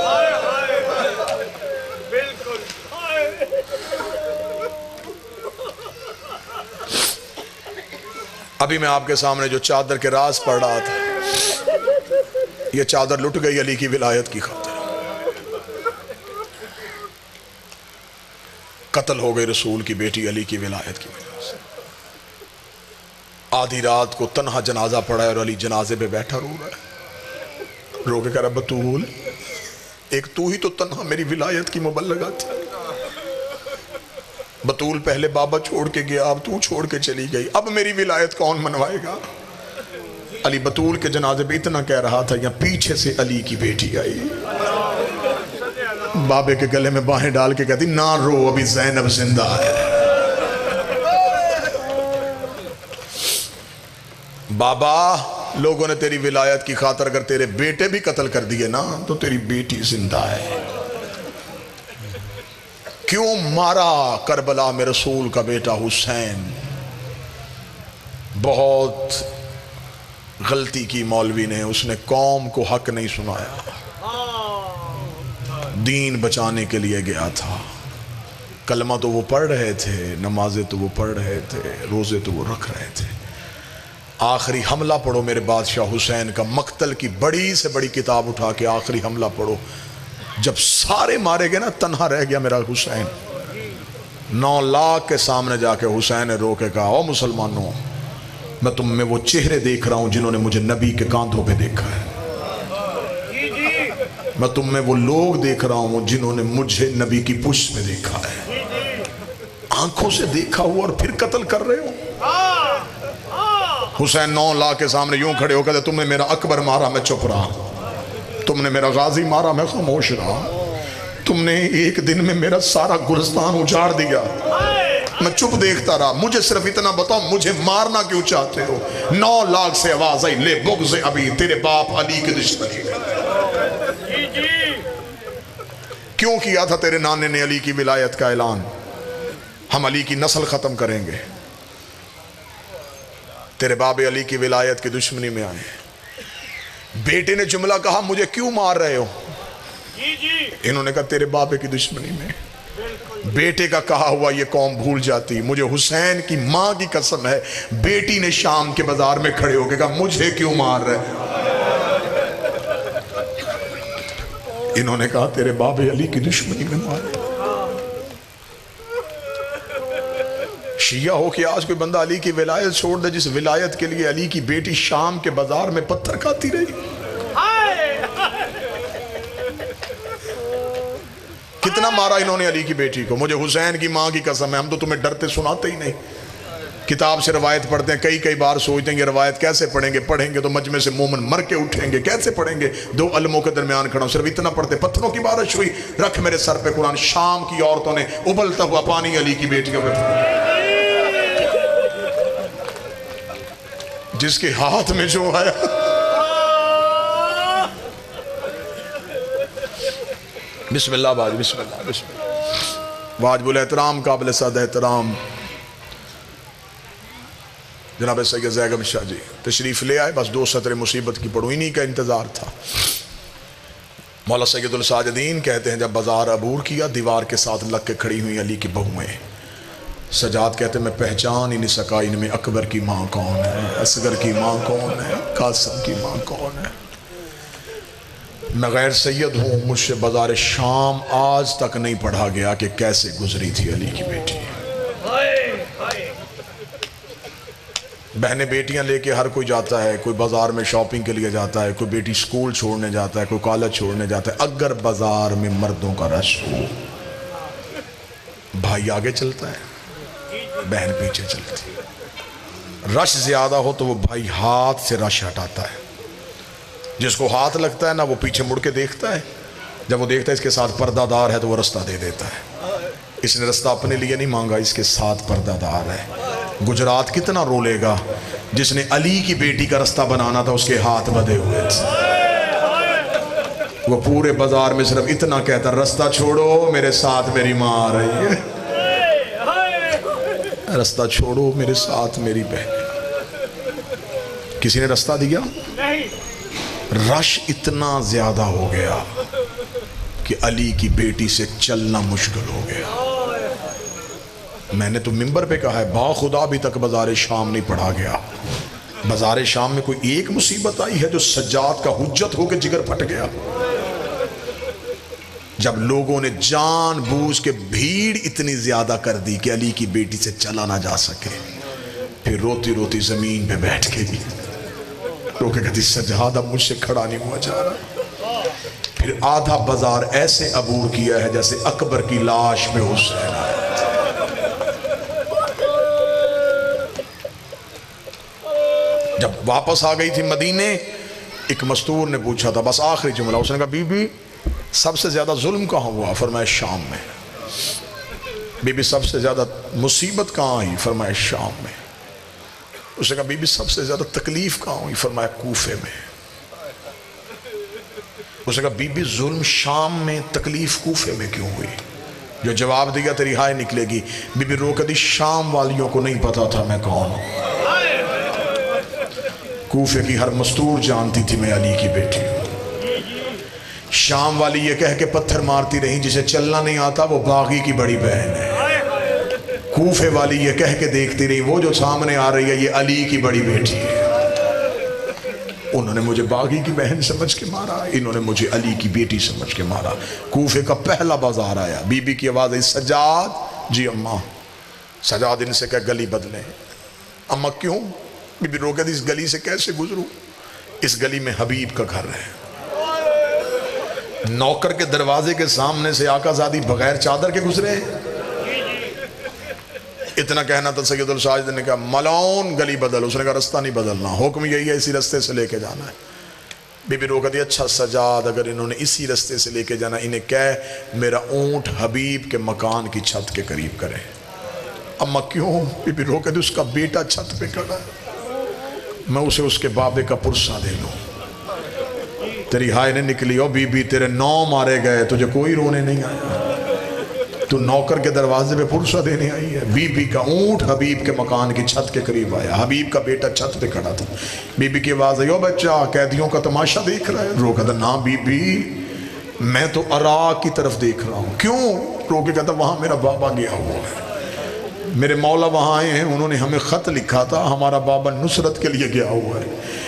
ابھی میں آپ کے سامنے جو چادر کے راز پڑھ رہا تھا، یہ چادر لٹ گئی علی کی ولایت کی خاطر، قتل ہو گئی رسول کی بیٹی علی کی ولایت کی وجہ سے۔ آدھی رات کو تنہا جنازہ پڑا ہے اور علی جنازے پہ بیٹھا رو رہا ہے، رو کے کہہ رہا بطول، ایک تو ہی تو تنہا میری ولایت کی مبلغہ تھی، بطول پہلے بابا چھوڑ کے گیا، اب تو چھوڑ کے چلی گئی، اب میری ولایت کون منوائے گا؟ علی بطول کے جنازے پہ اتنا کہہ رہا تھا، یا پیچھے سے علی کی بیٹی آئی، بابے کے گلے میں باہیں ڈال کے کہتی نہ رو، ابھی زینب زندہ ہے۔ بابا لوگوں نے تیری ولایت کی خاطر اگر تیرے بیٹے بھی قتل کر دیے نا تو تیری بیٹی زندہ ہے۔ کیوں مارا کربلا میں رسول کا بیٹا حسین؟ بہت غلطی کی مولوی نے، اس نے قوم کو حق نہیں سنایا، دین بچانے کے لیے گیا تھا، کلمہ تو وہ پڑھ رہے تھے، نمازیں تو وہ پڑھ رہے تھے، روزے تو وہ رکھ رہے تھے، آخری حملہ پڑھو میرے بادشاہ حسین کا، مقتل کی بڑی سے بڑی کتاب اٹھا کے آخری حملہ پڑھو، جب سارے مارے گئے نا تنہا رہ گیا میرا حسین، 9 لاکھ کے سامنے جا کے حسین نے رو کے کہا او مسلمانوں، میں تم میں وہ چہرے دیکھ رہا ہوں جنہوں نے مجھے نبی کے کاندھوں پہ دیکھا ہے، میں تم میں وہ لوگ دیکھ رہا ہوں جنہوں نے مجھے نبی کی پشت میں دیکھا ہے، آنکھوں سے دیکھا ہوا اور پھر قتل کر رہے ہو۔ حسین 9 لاکھ کے سامنے یوں کھڑے ہو کہتے تم نے میرا اکبر مارا میں چپ رہا، تم نے میرا غازی مارا میں خاموش رہا، تم نے ایک دن میں میرا سارا گلستان اجاڑ دیا میں چپ دیکھتا رہا، مجھے صرف اتنا بتاؤ مجھے مارنا کیوں چاہتے ہو؟ 9 لاکھ سے آواز آئی لے بغض ابھی، تیرے باپ علی کے دشمنی کیوں کیا تھا تیرے نانے نے علی کی ولایت کا اعلان؟ ہم علی کی نسل ختم کریں گے، تیرے باب علی کی ولایت کی دشمنی میں آئے۔ بیٹے نے جملہ کہا مجھے کیوں مار رہے ہو؟ انہوں نے کہا تیرے بابے کی دشمنی میں۔ بیٹے کا کہا ہوا یہ قوم بھول جاتی، مجھے حسین کی ماں کی قسم ہے بیٹی نے شام کے بازار میں کھڑے ہو کے کہا مجھے کیوں مار رہے؟ انہوں نے کہا تیرے باب علی کی دشمنی میں مارے۔ شیعہ ہو کہ آج کوئی بندہ علی کی ولایت چھوڑ دے جس ولایت کے لیے علی کی بیٹی شام کے بازار میں پتھر کھاتی رہی۔ کتنا مارا انہوں نے علی کی بیٹی کو، مجھے حسین کی ماں کی قسم ہے ہم تو تمہیں ڈرتے سناتے ہی نہیں، کتاب سے روایت پڑھتے ہیں، کئی بار سوچتے ہیں یہ روایت کیسے پڑھیں گے تو مجمع سے مومن مر کے اٹھیں گے، کیسے پڑھیں گے؟ 2 علموں کے درمیان کھڑا ہوں، صرف اتنا پڑھتے پتھروں کی بارش ہوئی، رکھ میرے سر پہ قرآن، شام کی عورتوں نے ابلتا ہوا پانی علی کی بیٹی کا جس کے ہاتھ میں جو آیا بسم اللہ باج، بسم اللہ بسم اللہ، واجب الاحترام قابل صد احترام جناب سید زیگم شاہ جی تشریف لے آئے، بس 2 سطر مصیبت کی پڑھوں، انہی کا انتظار تھا۔ مولا سید الساجدین کہتے ہیں جب بازار عبور کیا دیوار کے ساتھ لگ کے کھڑی ہوئی علی کی بہویں، سجاد کہتے ہیں میں پہچان ہی نہیں سکا ان میں اکبر کی ماں کون ہے، اصغر کی ماں کون ہے، قاسم کی ماں کون ہے۔ میں غیر سید ہوں، مجھ سے بازار شام آج تک نہیں پڑھا گیا کہ کیسے گزری تھی علی کی بیٹی۔ بہنیں بیٹیاں لے کے ہر کوئی جاتا ہے، کوئی بازار میں شاپنگ کے لیے جاتا ہے، کوئی بیٹی سکول چھوڑنے جاتا ہے، کوئی کالج چھوڑنے جاتا ہے، اگر بازار میں مردوں کا رش ہو بھائی آگے چلتا ہے، بہن پیچھے چلتی ہے، رش زیادہ ہو تو وہ بھائی ہاتھ سے رش ہٹاتا ہے، جس کو ہاتھ لگتا ہے نا وہ پیچھے مڑ کے دیکھتا ہے، جب وہ دیکھتا ہے اس کے ساتھ پردہ دار ہے تو وہ رستہ دے دیتا ہے، اس نے رستہ اپنے لیے نہیں مانگا، اس کے ساتھ پردہ دار ہے۔ گجرات کتنا رولے گا جس نے علی کی بیٹی کا رستہ بنانا تھا، اس کے ہاتھ بدے ہوئے تھے، وہ پورے بازار میں صرف اتنا کہتا رستہ چھوڑو میرے ساتھ میری ماں آ رہی ہے، رستہ چھوڑو میرے ساتھ میری بہن۔ کسی نے رستہ دیا؟ رش اتنا زیادہ ہو گیا کہ علی کی بیٹی سے چلنا مشکل ہو گیا۔ میں نے تو منبر پہ کہا ہے باخدا ابھی تک بازار شام نہیں پڑھا گیا. بازار شام میں کوئی ایک مصیبت آئی ہے جو سجاد کا حجت ہو کے جگر پھٹ گیا؟ جب لوگوں نے جان بوجھ کے بھیڑ اتنی زیادہ کر دی کہ علی کی بیٹی سے چلا نہ جا سکے، پھر روتی روتی زمین پہ بیٹھ گئی، رو کے کہتی سجاد اب مجھ سے کھڑا نہیں ہوا جا رہا. پھر آدھا بازار ایسے عبور کیا ہے جیسے اکبر کی لاش پہ حسین آیا. جب واپس آ گئی تھی مدینے، ایک مستور نے پوچھا تھا بس آخری جملہ، اس نے کہا بی بی سب سے زیادہ ظلم کہاں ہوا؟ فرمایا شام میں. بی بی سب سے زیادہ مصیبت کہاں آئی؟ فرمایا شام میں. اس نے کہا بی بی سب سے زیادہ تکلیف کہاں ہوئی؟ فرمایا کوفے میں. اس نے کہا بی بی ظلم شام میں، تکلیف کوفے میں کیوں ہوئی؟ جو جواب دیا تیری ہائے نکلے گی. بی بی رو کہتی شام والیوں کو نہیں پتا تھا میں کون ہوں، کوفے کی ہر مستور جانتی تھی میں علی کی بیٹی ہوں. شام والی یہ کہہ کے پتھر مارتی رہی جسے چلنا نہیں آتا وہ باغی کی بڑی بہن ہے. کوفے والی یہ کہہ کے دیکھتی رہی وہ جو سامنے آ رہی ہے یہ علی کی بڑی بیٹی ہے. انہوں نے مجھے باغی کی بہن سمجھ کے مارا، انہوں نے مجھے علی کی بیٹی سمجھ کے مارا. کوفے کا پہلا بازار آیا، بی بی کی آواز آئی سجاد. جی اماں. سجاد ان سے کہ گلی بدلیں. اماں کیوں؟ بی بی رو کہتی اس گلی سے کیسے گزروں؟ اس گلی میں حبیب کا گھر ہے. نوکر کے دروازے کے سامنے سے آقا زادی بغیر چادر کے گزرے. اتنا کہنا تھا سید الساجد نے کہا ملعون گلی بدل. اس نے کہا رستہ نہیں بدلنا، حکم یہی ہے اسی رستے سے لے کے جانا ہے. بی بی رو کہتی اچھا سجاد اگر انہوں نے اسی رستے سے لے کے جانا انہیں کہہ میرا اونٹ حبیب کے مکان کی چھت کے قریب کرے. اماں کیوں؟ بی بی رو کہتی اس کا بیٹا چھت پہ کھڑا ہے، میں اسے اس کے بابے کا پرسہ دے لوں. تیری ہائے نے نکلی او بی بی تیرے 9 مارے گئے تجھے کوئی رونے نہیں آیا، تو نوکر کے دروازے پہ پرسہ دینے آئی ہے. بی بی کا اونٹ حبیب کے مکان کی چھت کے قریب آیا، حبیب کا بیٹا چھت پہ کھڑا تھا. بی بی کی آواز آئی او بچہ قیدیوں کا تماشا دیکھ رہا ہے؟ رو کہتا نا بی بی میں تو عراق کی طرف دیکھ رہا ہوں. کیوں؟ رو کے کہتا وہاں میرا بابا گیا ہوا ہے، میرے مولا وہاں آئے ہیں، انہوں نے ہمیں خط لکھا تھا ہمارا بابا نصرت کے لیے گیا ہوا ہے.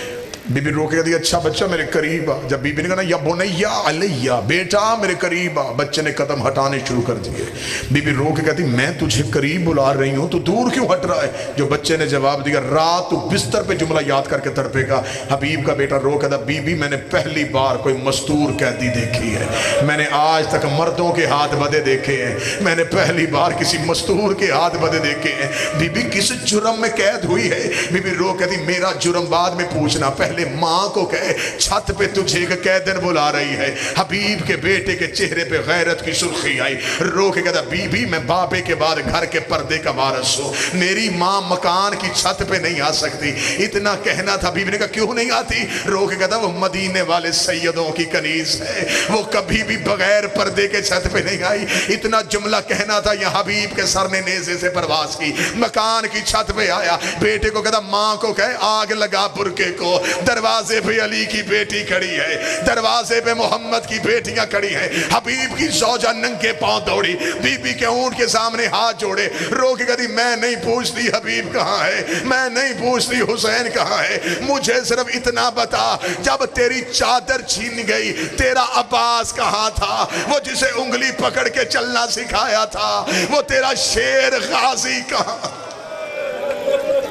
بی بی رو کے کہتی اچھا بچہ میرے قریب آ. جب بی بی نے کہا یا بنیا علیہ بیٹا میرے قریب آ، بچے نے قدم ہٹانے شروع کر دیے. بی بی رو کے کہتی میں تجھے قریب بلا رہی ہوں تو دور کیوں ہٹ رہا ہے؟ جو بچے نے جواب دیا رات تو بستر پہ جملہ یاد کر کے تڑپے گا. حبیب کا بیٹا رو کہتا بی بی میں نے پہلی بار کوئی مستور قیدی دیکھی ہے، میں نے آج تک مردوں کے ہاتھ بدے دیکھے ہیں، میں نے پہلی بار کسی مستور کے ہاتھ بدے دیکھے ہیں. بی بی کس جرم میں قید ہوئی ہے؟ بی بی رو کہتی میرا جرم بعد میں پوچھنا، پہلے ماں کو کہے چھت پہ تجھے ایک قیدن بلا رہی ہے. حبیب کے بیٹے کے چہرے پہ غیرت کی سرخی آئی، رو کے کہتا بی بی میں بابے کے بعد گھر کے پردے کا وارث ہوں، میری ماں مکان کی چھت پہ نہیں آ سکتی. اتنا کہنا تھا. بی بی نے کہا کیوں نہیں آتی؟ رو کے کہتا وہ مدینے والے سیدوں کی کنیز ہے، وہ کبھی بھی بغیر پردے کے چھت پہ نہیں آئی. اتنا جملہ کہنا تھا یہ حبیب کے سر نے نیزے سے پرواز کی، مکان کی چھت پہ آیا. بیٹے کو کہتا ماں کو کہے آگ لگا برکے کو. دروازے پہ علی کی بیٹی کھڑی ہے، دروازے پہ محمد کی بیٹیاں کھڑی ہیں. حبیب کی زوجہ ننگے پاؤں دوڑی، بی بی کے اونٹ کے سامنے ہاتھ جوڑے، رو کے کہتی میں نہیں پوچھتی حبیب کہاں ہے، میں نہیں پوچھتی حسین کہاں ہے، مجھے صرف اتنا بتا جب تیری چادر چھین گئی تیرا عباس کہاں تھا، وہ جسے انگلی پکڑ کے چلنا سکھایا تھا، وہ تیرا شیر غازی کہاں؟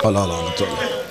اللہ اللہ